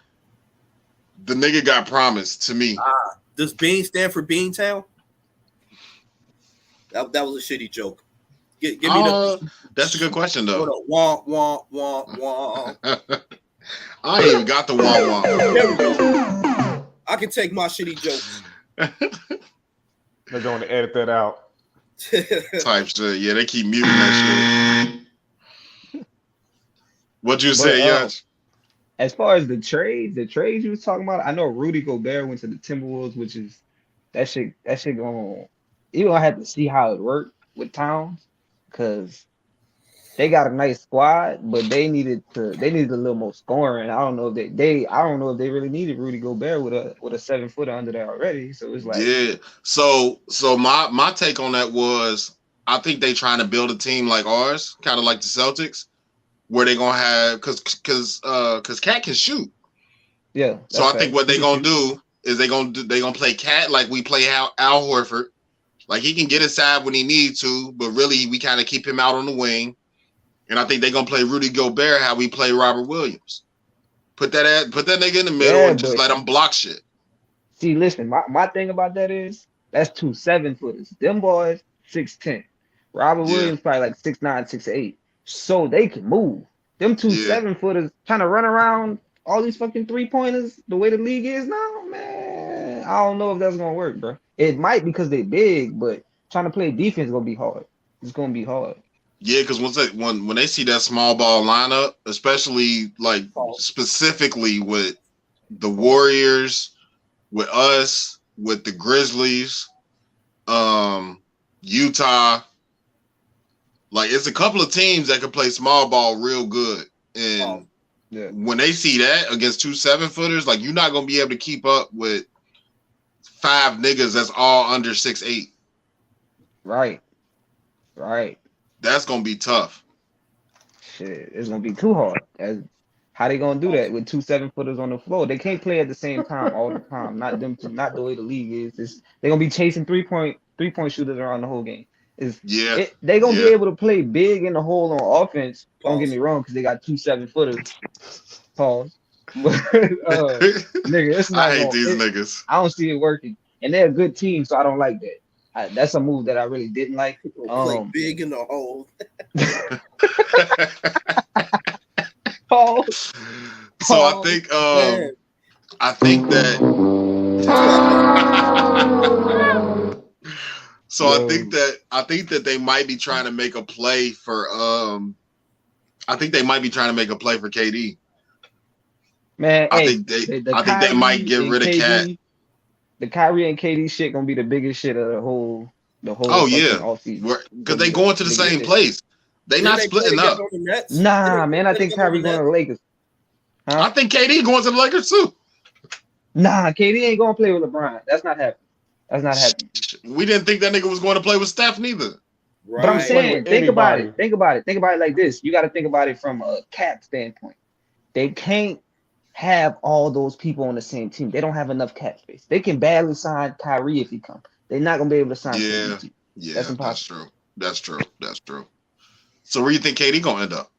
the nigga got promised to me. Does Bean stand for Beantown? That was a shitty joke. Give me That's a good question though. Wah, wah, wah, wah. I ain't even got the wah wah. There we go. I can take my shitty jokes. They're going to edit that out. Type shit. Yeah, they keep muting that shit. What'd you say, Yanch? as far as the trades you was talking about, I know Rudy Gobert went to the Timberwolves, which is that shit going. You gonna have to see how it worked with Towns, because they got a nice squad, but they needed a little more scoring. I don't know if they really needed Rudy Gobert with a 7-footer under there already. So it's like, yeah. So my take on that was, I think they trying to build a team like ours, kind of like the Celtics, where they gonna have because Cat can shoot. yeah. So I think what they gonna do is they gonna play Cat like we play Al Horford. Like, he can get inside when he needs to, but really we kind of keep him out on the wing. And I think they're gonna play Rudy Gobert how we play Robert Williams. Put that nigga in the middle and just let him block shit. See, listen, my thing about that is that's 2 7-footers. Them boys 6'10". Robert Williams probably like 6'9", 6'8". So they can move. Them 2 7-footers trying to run around all these fucking 3-pointers the way the league is now, man. I don't know if that's gonna work, bro. It might because they big, but trying to play defense is gonna be hard. It's gonna be hard. Yeah, because when they see that small ball lineup, especially like specifically with the Warriors, with us, with the Grizzlies, Utah, like, it's a couple of teams that can play small ball real good. And when they see that against 2 7-footers, like, you're not gonna be able to keep up with 5 niggas that's all under 6'8". Right. That's gonna be tough. Shit, it's gonna be too hard. How they gonna do that with 2 7-footers on the floor? They can't play at the same time all the time. Not the way the league is. They're gonna be chasing 3-point shooters around the whole game. They gonna be able to play big in the hole on offense. Don't get me wrong, because they got 2 7-footers. Pause. Nigga, it's not. I hate these niggas. I don't see it working, and they're a good team, so I don't like that. That's a move that I really didn't like. Play big in the hole. So I think that. So I think that they might be trying to make a play for KD. Man, I think they might get rid of Cat. The Kyrie and KD shit gonna be the biggest shit of the whole offseason. Because they going to the same place. They not splitting up. Nah, man, I think Kyrie going to the Lakers. Huh? I think KD going to the Lakers too. Nah, KD ain't gonna play with LeBron. That's not happening. We didn't think that nigga was going to play with Steph neither. Right. But I'm saying, think about it like this. You got to think about it from a cap standpoint. They can't have all those people on the same team. They don't have enough cap space. They can barely sign Kyrie if he comes. They're not gonna be able to sign. Yeah, that's impossible. That's true. So where you think KD gonna end up?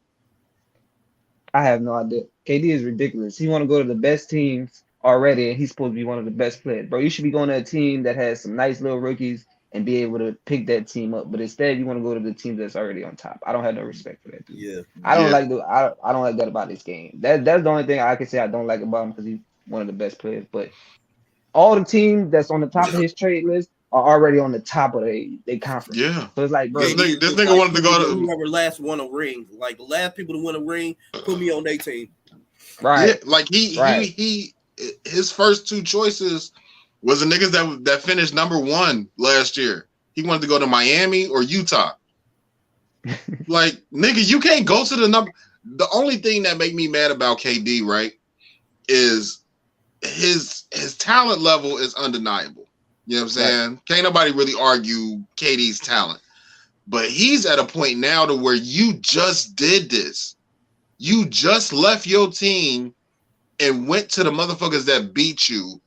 I have no idea. KD is ridiculous. He want to go to the best teams already, and he's supposed to be one of the best players. Bro, you should be going to a team that has some nice little rookies and be able to pick that team up. But instead, you want to go to the team that's already on top. I don't have no respect for that dude. Yeah, I don't like that about this game. That's the only thing I can say I don't like about him, because he's one of the best players. But all the teams that's on the top of his trade list are already on the top of their conference. Yeah. So it's like, bro, this nigga wanted to go to whoever last won a ring. Like, the last people to win a ring, put me on their team. Right. Yeah, like he his first 2 choices was the niggas that finished number 1 last year. He wanted to go to Miami or Utah. Like, nigga, you can't go to the number. the only thing that make me mad about KD, right, is his talent level is undeniable. You know what I'm saying? Right. Can't nobody really argue KD's talent. But he's at a point now to where you just did this. You just left your team and went to the motherfuckers that beat you,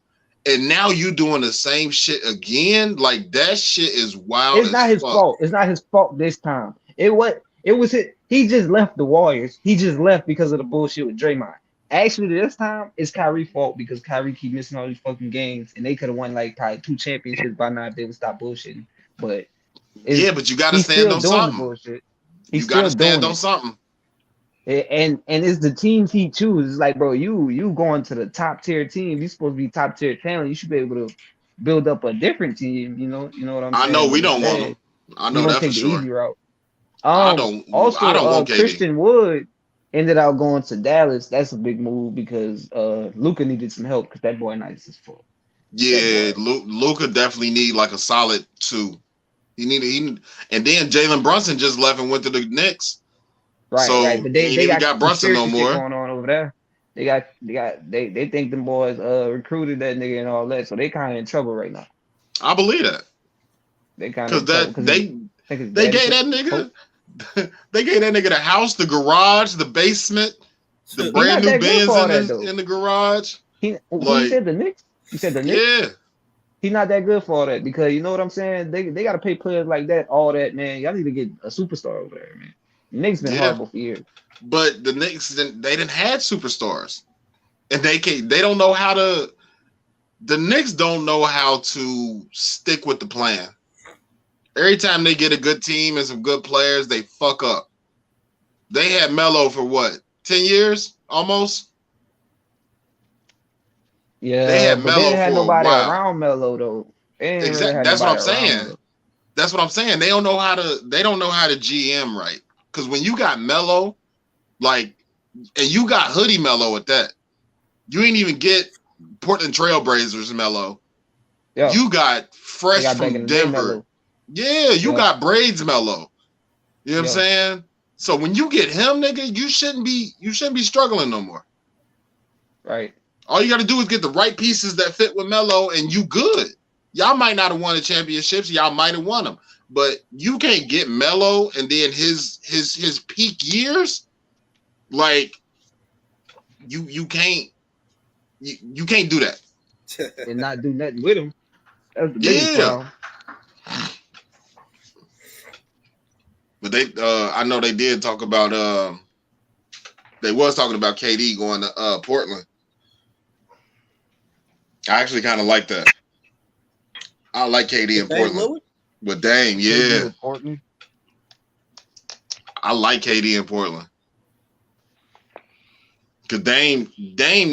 and now you doing the same shit again. Like that shit is wild. It's not his fault. It's not his fault this time. It was he just left the Warriors. He just left because of the bullshit with Draymond. Actually, this time it's Kyrie's fault because Kyrie keep missing all these fucking games, and they could have won like probably 2 championships by now if they would stop bullshitting. But but you got to stand on something. You got to stand on something. And it's the teams he chooses. It's like, bro, you going to the top tier team. You're supposed to be top tier talent. You should be able to build up a different team. You know what I'm saying? I know we don't want them. I know that for sure. The easy route. I don't want Christian Wood ended up going to Dallas. That's a big move because Luka needed some help because that boy nice as fuck. Yeah, Luka definitely need like a solid 2. And then Jalen Brunson just left and went to the Knicks. Right, but they got Brunson no more going on over there. They think them boys recruited that nigga and all that, so they kind of in trouble right now. I believe that. They kind of they gave that nigga they gave that nigga the house, the garage, the basement, the brand new Benz in the garage. He said the Knicks. He said the Knicks. Yeah. He's not that good for all that because you know what I'm saying. They got to pay players like that all that, man. Y'all need to get a superstar over there, man. The Knicks been horrible for years. But the Knicks they didn't have superstars, and they don't know how to. The Knicks don't know how to stick with the plan. Every time they get a good team and some good players, they fuck up. They had Melo for what, 10 years almost. Yeah, they had Melo. They didn't have nobody around Melo though. Exactly. That's what I'm saying. That's what I'm saying. They don't know how to GM right. Because when you got Melo, like, and you got Hoodie Melo at that, you ain't even get Portland Trailblazers Melo. Yeah. You got fresh from Denver. Yeah, you got Braids Melo. You know what I'm saying? So when you get him, nigga, you shouldn't be struggling no more. Right. All you got to do is get the right pieces that fit with Melo, and you good. Y'all might not have won the championships. Y'all might have won them. But you can't get Melo and then his peak years, like you can't do that and not do nothing with him. That's the biggest problem. But I know they did talk about they was talking about KD going to Portland. I actually kind of like that. I like KD in Portland. With Dame, yeah. I like KD in Portland. Because Dame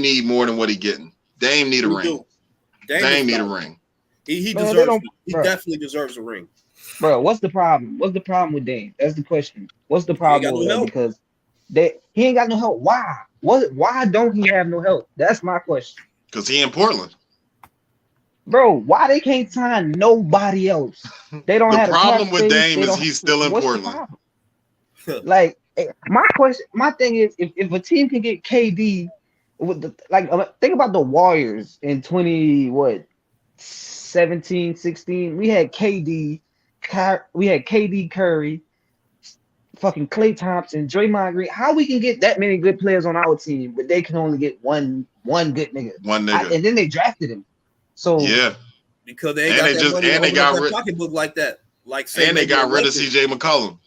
need more than what he getting. Dame need a ring. Dame need a ring. He deserves. He definitely deserves a ring. Bro, what's the problem? What's the problem with Dame? That's the question. What's the problem with him? Because he ain't got no help. Why? Why don't he have no help? That's my question. Because he in Portland. Bro, why they can't sign nobody else? They don't have the problem with Dame is he's still in Portland. Like my thing is if a team can get KD with think about the Warriors in 17, 16, we had KD Curry, fucking Klay Thompson, Draymond Green. How we can get that many good players on our team, but they can only get one good nigga. And then they drafted him. So because they got that money, and they got rid pocketbook like that, and they got rid of CJ McCollum.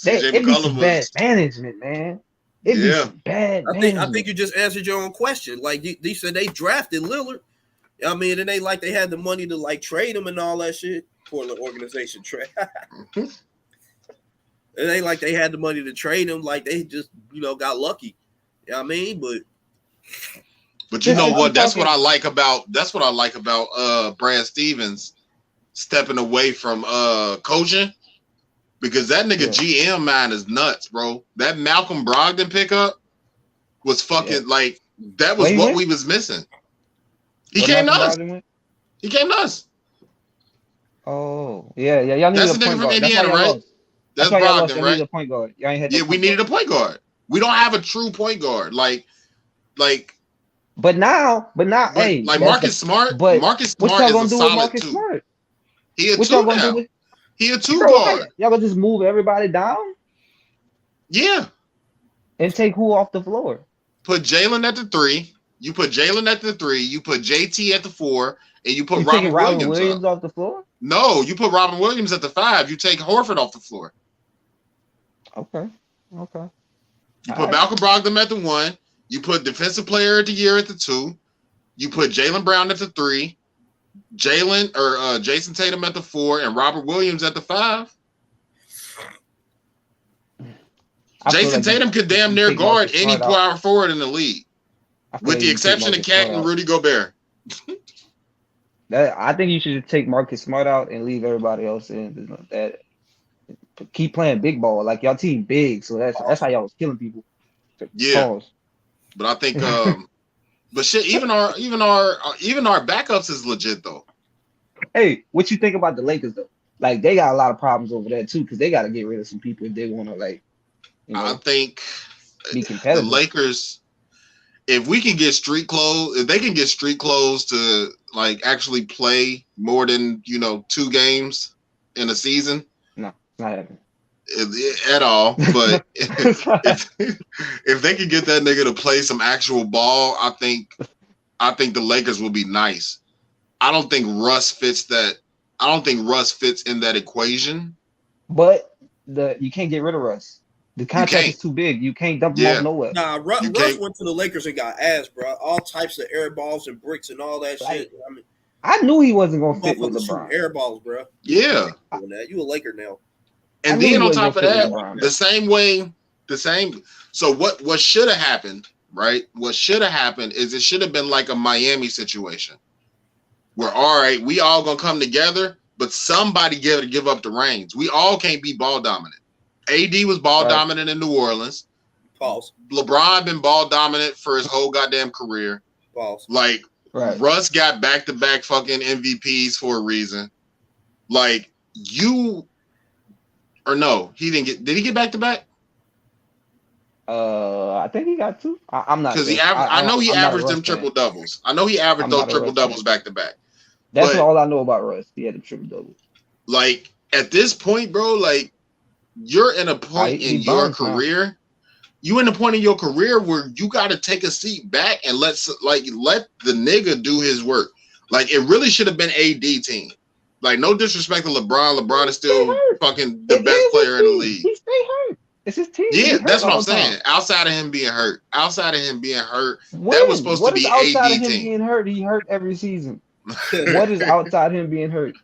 It be some bad management, man. It be some bad. I think you just answered your own question. Like you said, they drafted Lillard. I mean, it ain't like they had the money to like trade him and all that shit. Portland organization trade. It ain't like they had the money to trade him. Like they just got lucky. You know what I mean? But you know what? That's what I like about Brad Stevens stepping away from coaching, because that nigga GM mind is nuts, bro. That Malcolm Brogdon pickup was fucking like that was what we was missing. He came to us. He came to us. Oh yeah. Y'all need that's the nigga from Indiana, right? That's That's why y'all lost. Brogdon, Y'all right? needed a point guard. Y'all ain't had Yeah, no we point needed guard. a point guard. We don't have a true point guard. Like But now, hey, that's Marcus the. Smart. But Marcus what Smart y'all is a gonna do with solid Marcus two. Smart? He a What y'all two gonna do now. with? He a two Bro, guard. y'all gonna just move everybody down Yeah. and take who off the floor? Put Jalen at the 3. You put Jalen at the 3. You put JT at the 4, and you put You taking Robert Robin Williams up. off the floor? No, you put Robin Williams at the 5. You take Horford off the floor. Okay. You put All right. Malcolm Brogdon at the 1. You put Defensive Player of the Year at the 2. You put Jaylen Brown at the 3. Jason Tatum at the 4, and Robert Williams at the 5. Jason Tatum could damn near guard any power forward in the league, with the exception of Cat and Rudy Gobert. I think you should take Marcus Smart out and leave everybody else in. That keep playing big ball, like y'all team big, so that's how y'all was killing people. Yeah, Pause. but I think, but shit, even our backups is legit though. Hey, what you think about the Lakers though? Like they got a lot of problems over there too, because they got to get rid of some people if they want to I think be competitive. The Lakers, if we can get street clothes, if they can get street clothes to like actually play more than 2 games in a season, no, not happening at all. But if they can get that nigga to play some actual ball, I think the Lakers will be nice. I don't think Russ fits that. I don't think Russ fits in that equation. But you can't get rid of Russ. The contract is too big. You can't dump him off nowhere. Nah, Russ went to the Lakers and got ass, bro. All types of air balls and bricks and all that shit. I mean, I knew he wasn't gonna fit with LeBron. Air balls, bro. Yeah. You a Laker now. And then on top of that, So what should have happened, right? What should have happened is it should have been like a Miami situation, where all right, we all gonna come together, but somebody give up the reins. We all can't be ball dominant. AD was ball dominant in New Orleans. Pause. LeBron been ball dominant for his whole goddamn career. Pause. Like Russ got back-to-back fucking MVPs for a reason. Like he didn't get. Did he get back-to-back? I think he got 2. I'm not because I know he averaged them triple doubles. I know he averaged those triple doubles back-to-back. That's all I know about Russ. He had a triple double. Like at this point, bro, like you're in a point in your career. You in the point in your career where you got to take a seat back and let the nigga do his work. Like it really should have been AD team. Like no disrespect to LeBron. LeBron is still fucking the best player in the league. He stay hurt. It's his team. Yeah, that's what I'm saying. Outside of him being hurt, that was supposed to be AD team. Being hurt, he hurt every season. What is outside him being hurt?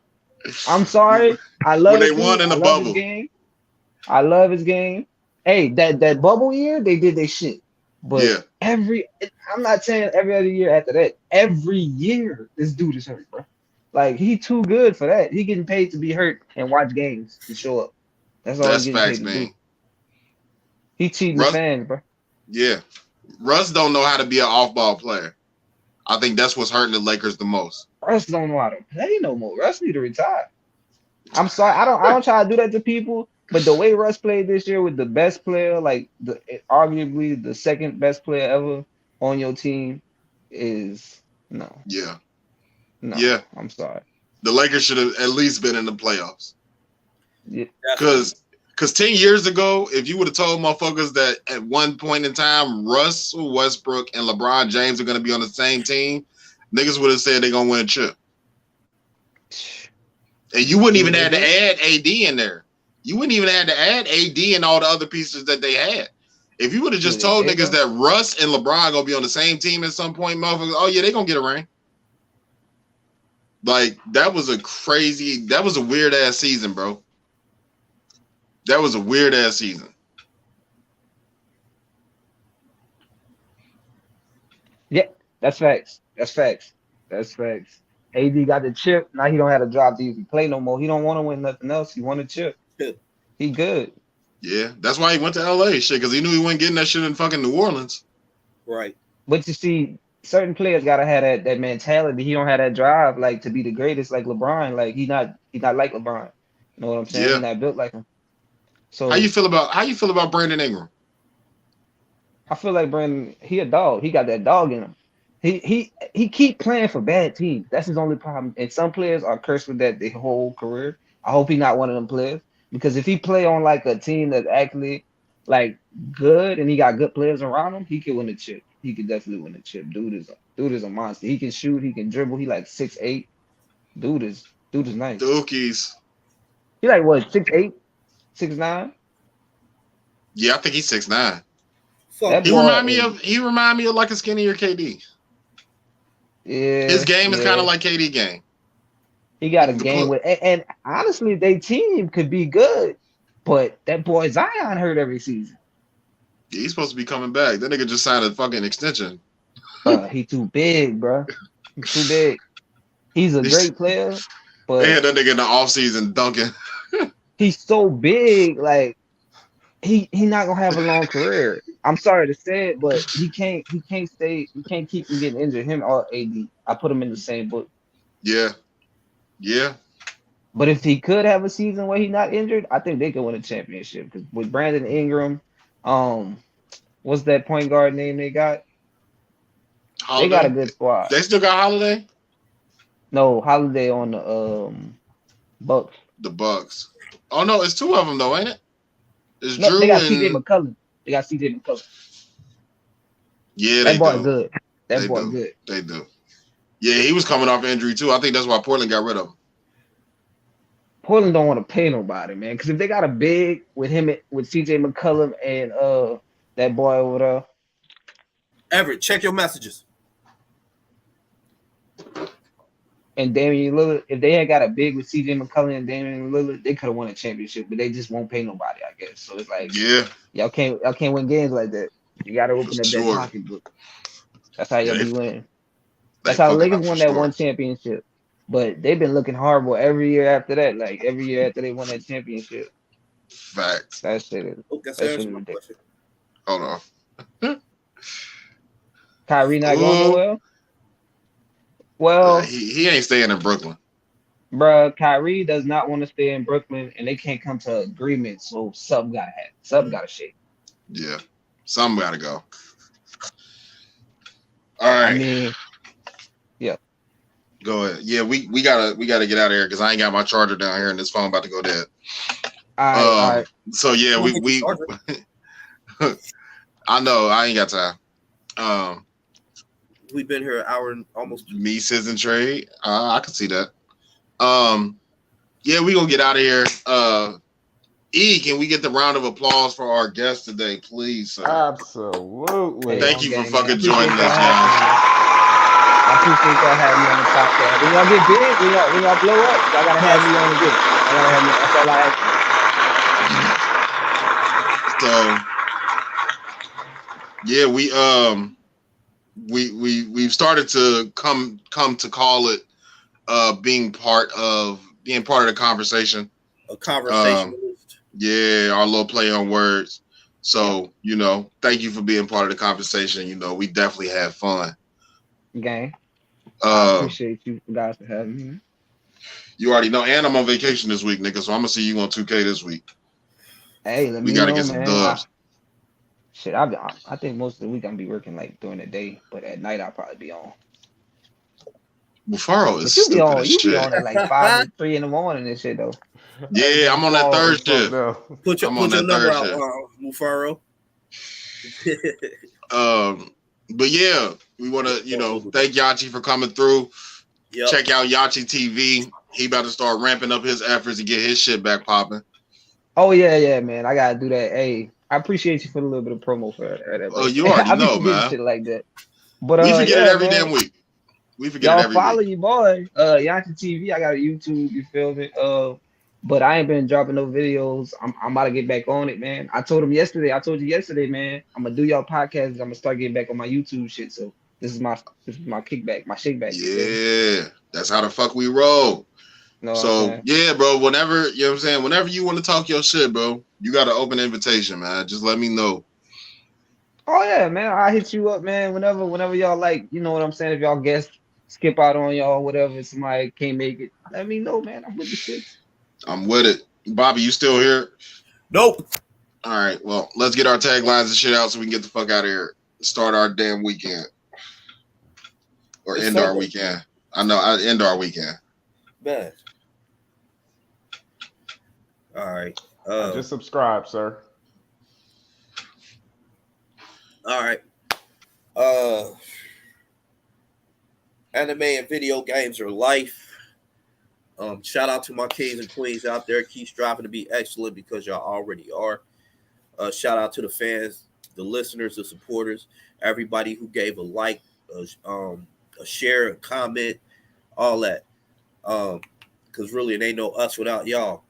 I'm sorry. I love his won in the bubble. I love his game. Hey, that bubble year, they did their shit. But I'm not saying every other year after that. Every year, this dude is hurt, bro. Like he too good for that. He getting paid to be hurt and watch games to show up. That's all he's getting paid to do. He cheating the fans, bro. Yeah. Russ don't know how to be an off-ball player. I think that's what's hurting the Lakers the most. Russ don't know how to play no more. Russ need to retire. I'm sorry. I don't try to do that to people, but the way Russ played this year with the best player, like arguably the second best player ever on your team, is no. Yeah. No. Yeah. I'm sorry. The Lakers should have at least been in the playoffs. Yeah. Because 10 years ago, if you would have told motherfuckers that at one point in time, Russell Westbrook and LeBron James are going to be on the same team, niggas would have said they're going to win a chip. And you wouldn't even have to add AD in there. You wouldn't even have to add AD and all the other pieces that they had. If you would have just told niggas that Russ and LeBron going to be on the same team at some point, motherfuckers, oh yeah, they're going to get a ring. Like, that was a weird-ass season, bro. That was a weird-ass season. Yeah, that's facts. AD got the chip. Now he don't have to drop to even play no more. He don't want to win nothing else. He want a chip. He good. Yeah, that's why he went to LA, shit, because he knew he wasn't getting that shit in fucking New Orleans. Right. But you see, certain players gotta have that mentality. He don't have that drive, like to be the greatest, like LeBron. Like he not like LeBron. You know what I'm saying? Yeah. He's not built like him. So How you feel about Brandon Ingram? I feel like Brandon, he a dog. He got that dog in him. He keep playing for bad teams. That's his only problem. And some players are cursed with that their whole career. I hope he not one of them players. Because if he play on like a team that's actually like good and he got good players around him, he could win the chip. He could definitely win the chip. Dude is a monster. He can shoot, he can dribble, he like 6'8". Dude is nice. Dookies. He like what, 6'8", 6'9"? Yeah, I think he's 6'9". Fuck. That He boy remind me of like a skinnier KD. Yeah. His game is yeah. kind of like KD game. He got a The game put- with, and honestly, they team could be good, but that boy Zion hurt every season. He's supposed to be coming back. That nigga just signed a fucking extension. He too big, bro. He's too big. He's a great player, They but had that nigga in the offseason dunking. he's so big. Like he not gonna have a long career. I'm sorry to say it, but he can't keep from getting injured. Him or AD. I put him in the same book. Yeah. Yeah. But if he could have a season where he's not injured, I think they could win a championship. Because with Brandon Ingram, what's that point guard name they got? Holiday. They got a good squad. They still got Holiday? No, Holiday on the Bucks. The Bucks. Oh no, it's two of them though, ain't it? It's No, Drew they got and CJ McCollum. yeah, That they boy do. good. That They boy do. good. They do. Yeah, he was coming off injury too. I think that's why Portland got rid of him. Portland don't want to pay nobody, man. Because if they got a big with him with CJ McCollum and that boy over there. Everett, check your messages. And Damian Lillard, if they had got a big with CJ McCollum and Damian Lillard, they could have won a championship, but they just won't pay nobody, I guess. So it's like y'all can't win games like that. You gotta open up that pocketbook. That's how y'all be winning. That's how the Lakers won that one championship. But they've been looking horrible every year after that. Like every year after they won that championship. Facts. That shit is ridiculous. Hold on. Kyrie not going nowhere? Well, he ain't staying in Brooklyn. Bruh, Kyrie does not want to stay in Brooklyn, and they can't come to agreement. So something gotta happen. Something gotta shake. Yeah, something gotta go. All right. I mean, yeah. Go ahead. Yeah, we gotta get out of here because I ain't got my charger down here and this phone about to go dead. All right. So yeah, we I know I ain't got time. We've been here an hour and almost. Me, Sis, and Trade. I can see that. Yeah, we gonna get out of here. E, can we get the round of applause for our guest today, please, sir? Absolutely. Thank you for fucking joining us, y'all. I appreciate y'all having me on the podcast. When y'all get big, when y'all blow up, y'all gotta have me on again. Y'all gotta have me. That's all I ask. So yeah, we've started to come to call it being part of the conversation. A conversationalist. Yeah, our little play on words. So, thank you for being part of the conversation. We definitely had fun. Gang. I appreciate you guys for having me. You already know, and I'm on vacation this week, nigga. So I'm gonna see you on 2K this week. Hey, we gotta get some dubs. I think most of the week I'm be working like during the day, but at night I'll probably be on. Mufaro is stupid as shit. You be on at like 5 or 3 in the morning and shit though. Yeah, I'm on that third shift. Put your number out, Mufaro. But yeah, we want to, thank Yanchii for coming through. Yep. Check out Yanchii TV. He about to start ramping up his efforts to get his shit back popping. Oh yeah, man. I gotta do that. Hey, I appreciate you for a little bit of promo for that. Oh, you already know, man. Shit like that. But we forget it every damn week. We forget it every follow week. your boy, Yanchii TV. I got a YouTube. You feel me? But I ain't been dropping no videos. I'm about to get back on it, man. I told you yesterday, man. I'm gonna do y'all podcast. I'm gonna start getting back on my YouTube shit. So this is my kickback, my shakeback. Yeah, that's how the fuck we roll. So yeah, bro. Whenever whenever you want to talk your shit, bro, you got an open invitation, man. Just let me know. Oh yeah, man. I'll hit you up, man. Whenever y'all like, you know what I'm saying. If y'all guests skip out on y'all, whatever, somebody can't make it, let me know, man. I'm with the shit. I'm with it. Bobby, you still here? Nope. All right, well, let's get our taglines and shit out so we can get the fuck out of here. Start our damn weekend. Or It's end our Sunday. weekend. I end our weekend. Man. All right. I just subscribed, sir. All right. Anime and video games are life. Shout out to my kings and queens out there. Keep striving to be excellent because y'all already are. Shout out to the fans, the listeners, the supporters, everybody who gave a like, a share, a comment, all that. Because really, it ain't no us without y'all.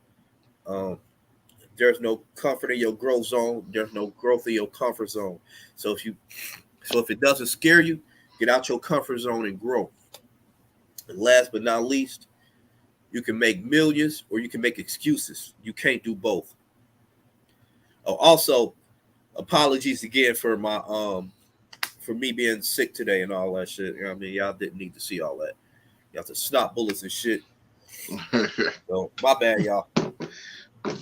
There's no comfort in your growth zone. There's no growth in your comfort zone. So if it doesn't scare you, get out your comfort zone and grow. And last but not least, you can make millions or you can make excuses. You can't do both. Oh, also, apologies again for my for me being sick today and all that shit. You know what I mean? Y'all didn't need to see all that. Y'all have to snot bullets and shit. So my bad, y'all.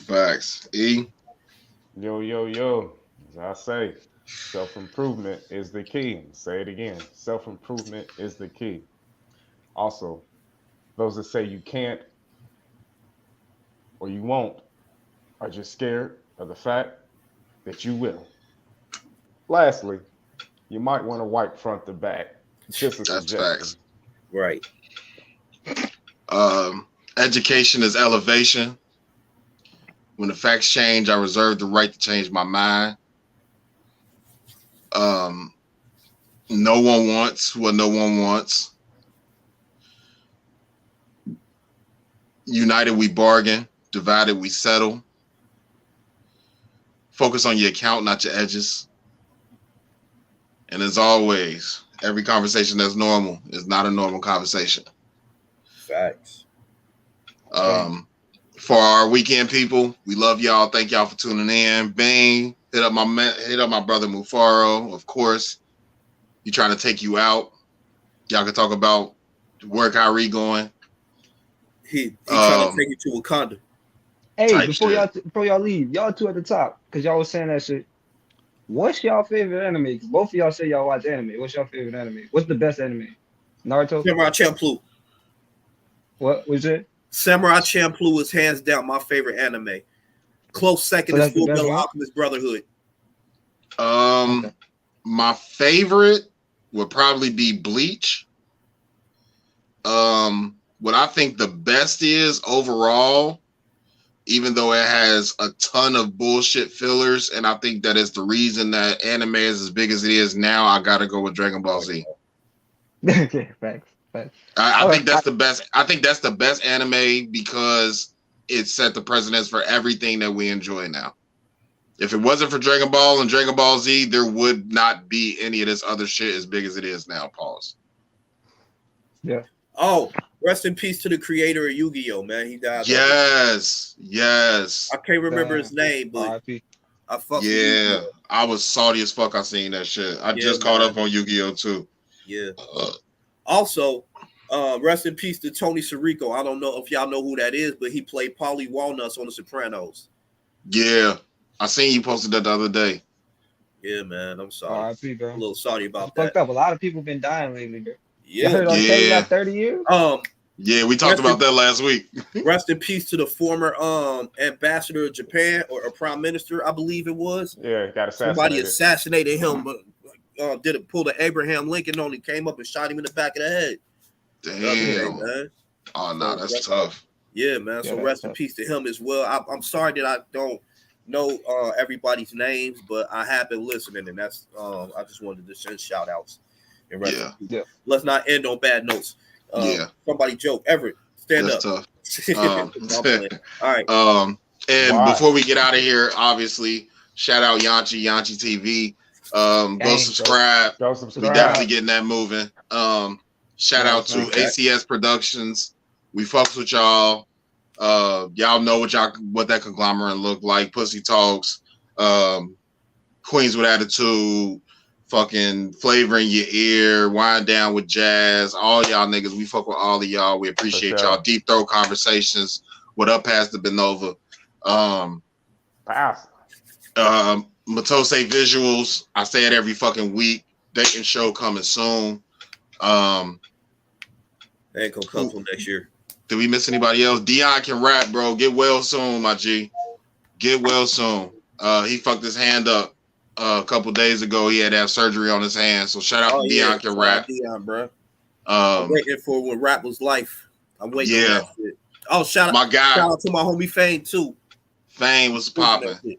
Facts. E. Yo. As I say, self-improvement is the key. Say it again. Self-improvement is the key. Also, those that say you can't or you won't are just scared of the fact that you will. Lastly, you might want to wipe front to back. Just a That's suggestion. facts. Right. Education is elevation. When the facts change, I reserve the right to change my mind. No one wants what no one wants. United we bargain, divided we settle. Focus on your account, not your edges. And as always, every conversation that's normal is not a normal conversation. Facts. For our weekend people, we love y'all. Thank y'all for tuning in. Bang, hit up my brother Mufaro. Of course, he trying to take you out. Y'all can talk about where Kyrie going. He trying to take you to Wakanda. Hey, before y'all leave, y'all two at the top, because y'all was saying that shit. What's y'all favorite anime? Both of y'all say y'all watch anime. What's your favorite anime? What's the best anime? Naruto? Samurai Champloo. What was it? Samurai Champloo is hands down my favorite anime. Close second is Full Metal Alchemist Brotherhood. Okay. My favorite would probably be Bleach. What I think the best is overall, even though it has a ton of bullshit fillers, and I think that is the reason that anime is as big as it is now, I gotta go with Dragon Ball Z. Okay, thanks. I think that's the best. I think that's the best anime because it set the precedence for everything that we enjoy now. If it wasn't for Dragon Ball and Dragon Ball Z, there would not be any of this other shit as big as it is now. Pause. Yeah. Oh, rest in peace to the creator of Yu-Gi-Oh, man. He died. Yes. I can't remember his name, but I fucked with Yu-Gi-Oh. I was salty as fuck. I seen that shit. I just caught up on Yu-Gi-Oh too. Yeah. Also, rest in peace to Tony Sirico. I don't know if y'all know who that is, but he played Paulie Walnuts on The Sopranos. Yeah, I seen you posted that the other day. Yeah, man. I'm sorry. R.I.P., bro. I'm a little sorry about that. Fucked up. A lot of people been dying lately, bro. Yeah. You heard on Teddy got 30 years? Yeah, we talked about that last week. Rest in peace to the former ambassador of Japan or prime minister, I believe it was. Yeah, got assassinated. Somebody assassinated him, but pull the Abraham Lincoln on. He came up and shot him in the back of the head. Damn, man. Oh no, that's tough. Yeah, man. So rest in peace to him as well. I'm sorry that I don't know everybody's names, but I have been listening, and that's I just wanted to send shout outs. And let's not end on bad notes. Somebody joke. Everett, stand that's up. Tough. All right. And before we get out of here, obviously, shout out Yanchii TV. Go subscribe. We definitely getting that moving. Shout out to ACS Productions. We fucks with y'all. Y'all know what that conglomerate look like. Pussy Talks, Queens with Attitude, fucking Flavoring Your Ear, Wind Down with Jazz. All y'all niggas, we fuck with all of y'all. We appreciate y'all. Deep Throat Conversations. What up, Pastor Benova? Pass. Matose Visuals. I say it every fucking week. Dating show coming soon. They ain't gonna come till next year. Did we miss anybody else? Dion can rap, bro. Get well soon, my G. Get well soon. He fucked his hand up a couple days ago. He had to have surgery on his hand. So shout out to Dion can rap. Dion, bro. I'm waiting for when rap was life. I'm waiting for that shit. Oh, shout out to my homie Fame too. Fame was popping.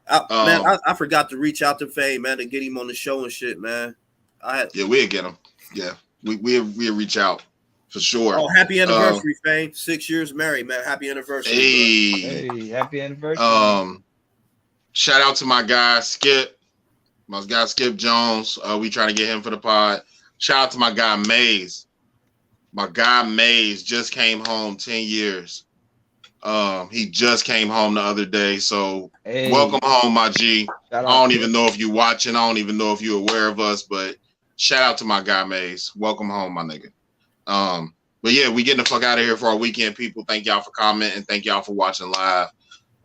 Man, I forgot to reach out to Fame, man, to get him on the show and shit, man. We'll get him. Yeah, we'll reach out for sure. Oh, happy anniversary, Fame. 6 years married, man. Happy anniversary. Hey, happy anniversary. Shout out to my guy Skip. My guy Skip Jones. We trying to get him for the pod. Shout out to my guy Maze. My guy Maze just came home 10 years. He just came home the other day. So welcome home, my G. I don't even know if you're watching. I don't even know if you're aware of us, but shout out to my guy Maze. Welcome home, my nigga. But yeah, we getting the fuck out of here for our weekend, people. Thank y'all for commenting. Thank y'all for watching live.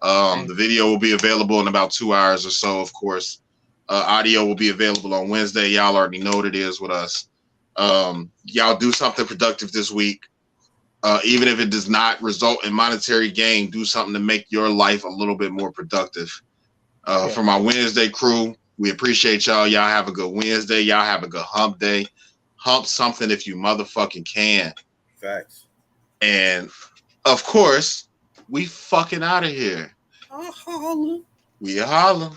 The video will be available in about 2 hours or so, of course. Audio will be available on Wednesday. Y'all already know what it is with us. Y'all do something productive this week. Even if it does not result in monetary gain, do something to make your life a little bit more productive. For my Wednesday crew, we appreciate y'all. Y'all have a good Wednesday. Y'all have a good hump day. Hump something if you motherfucking can. Facts. And of course, we fucking out of here. Holla. We holla.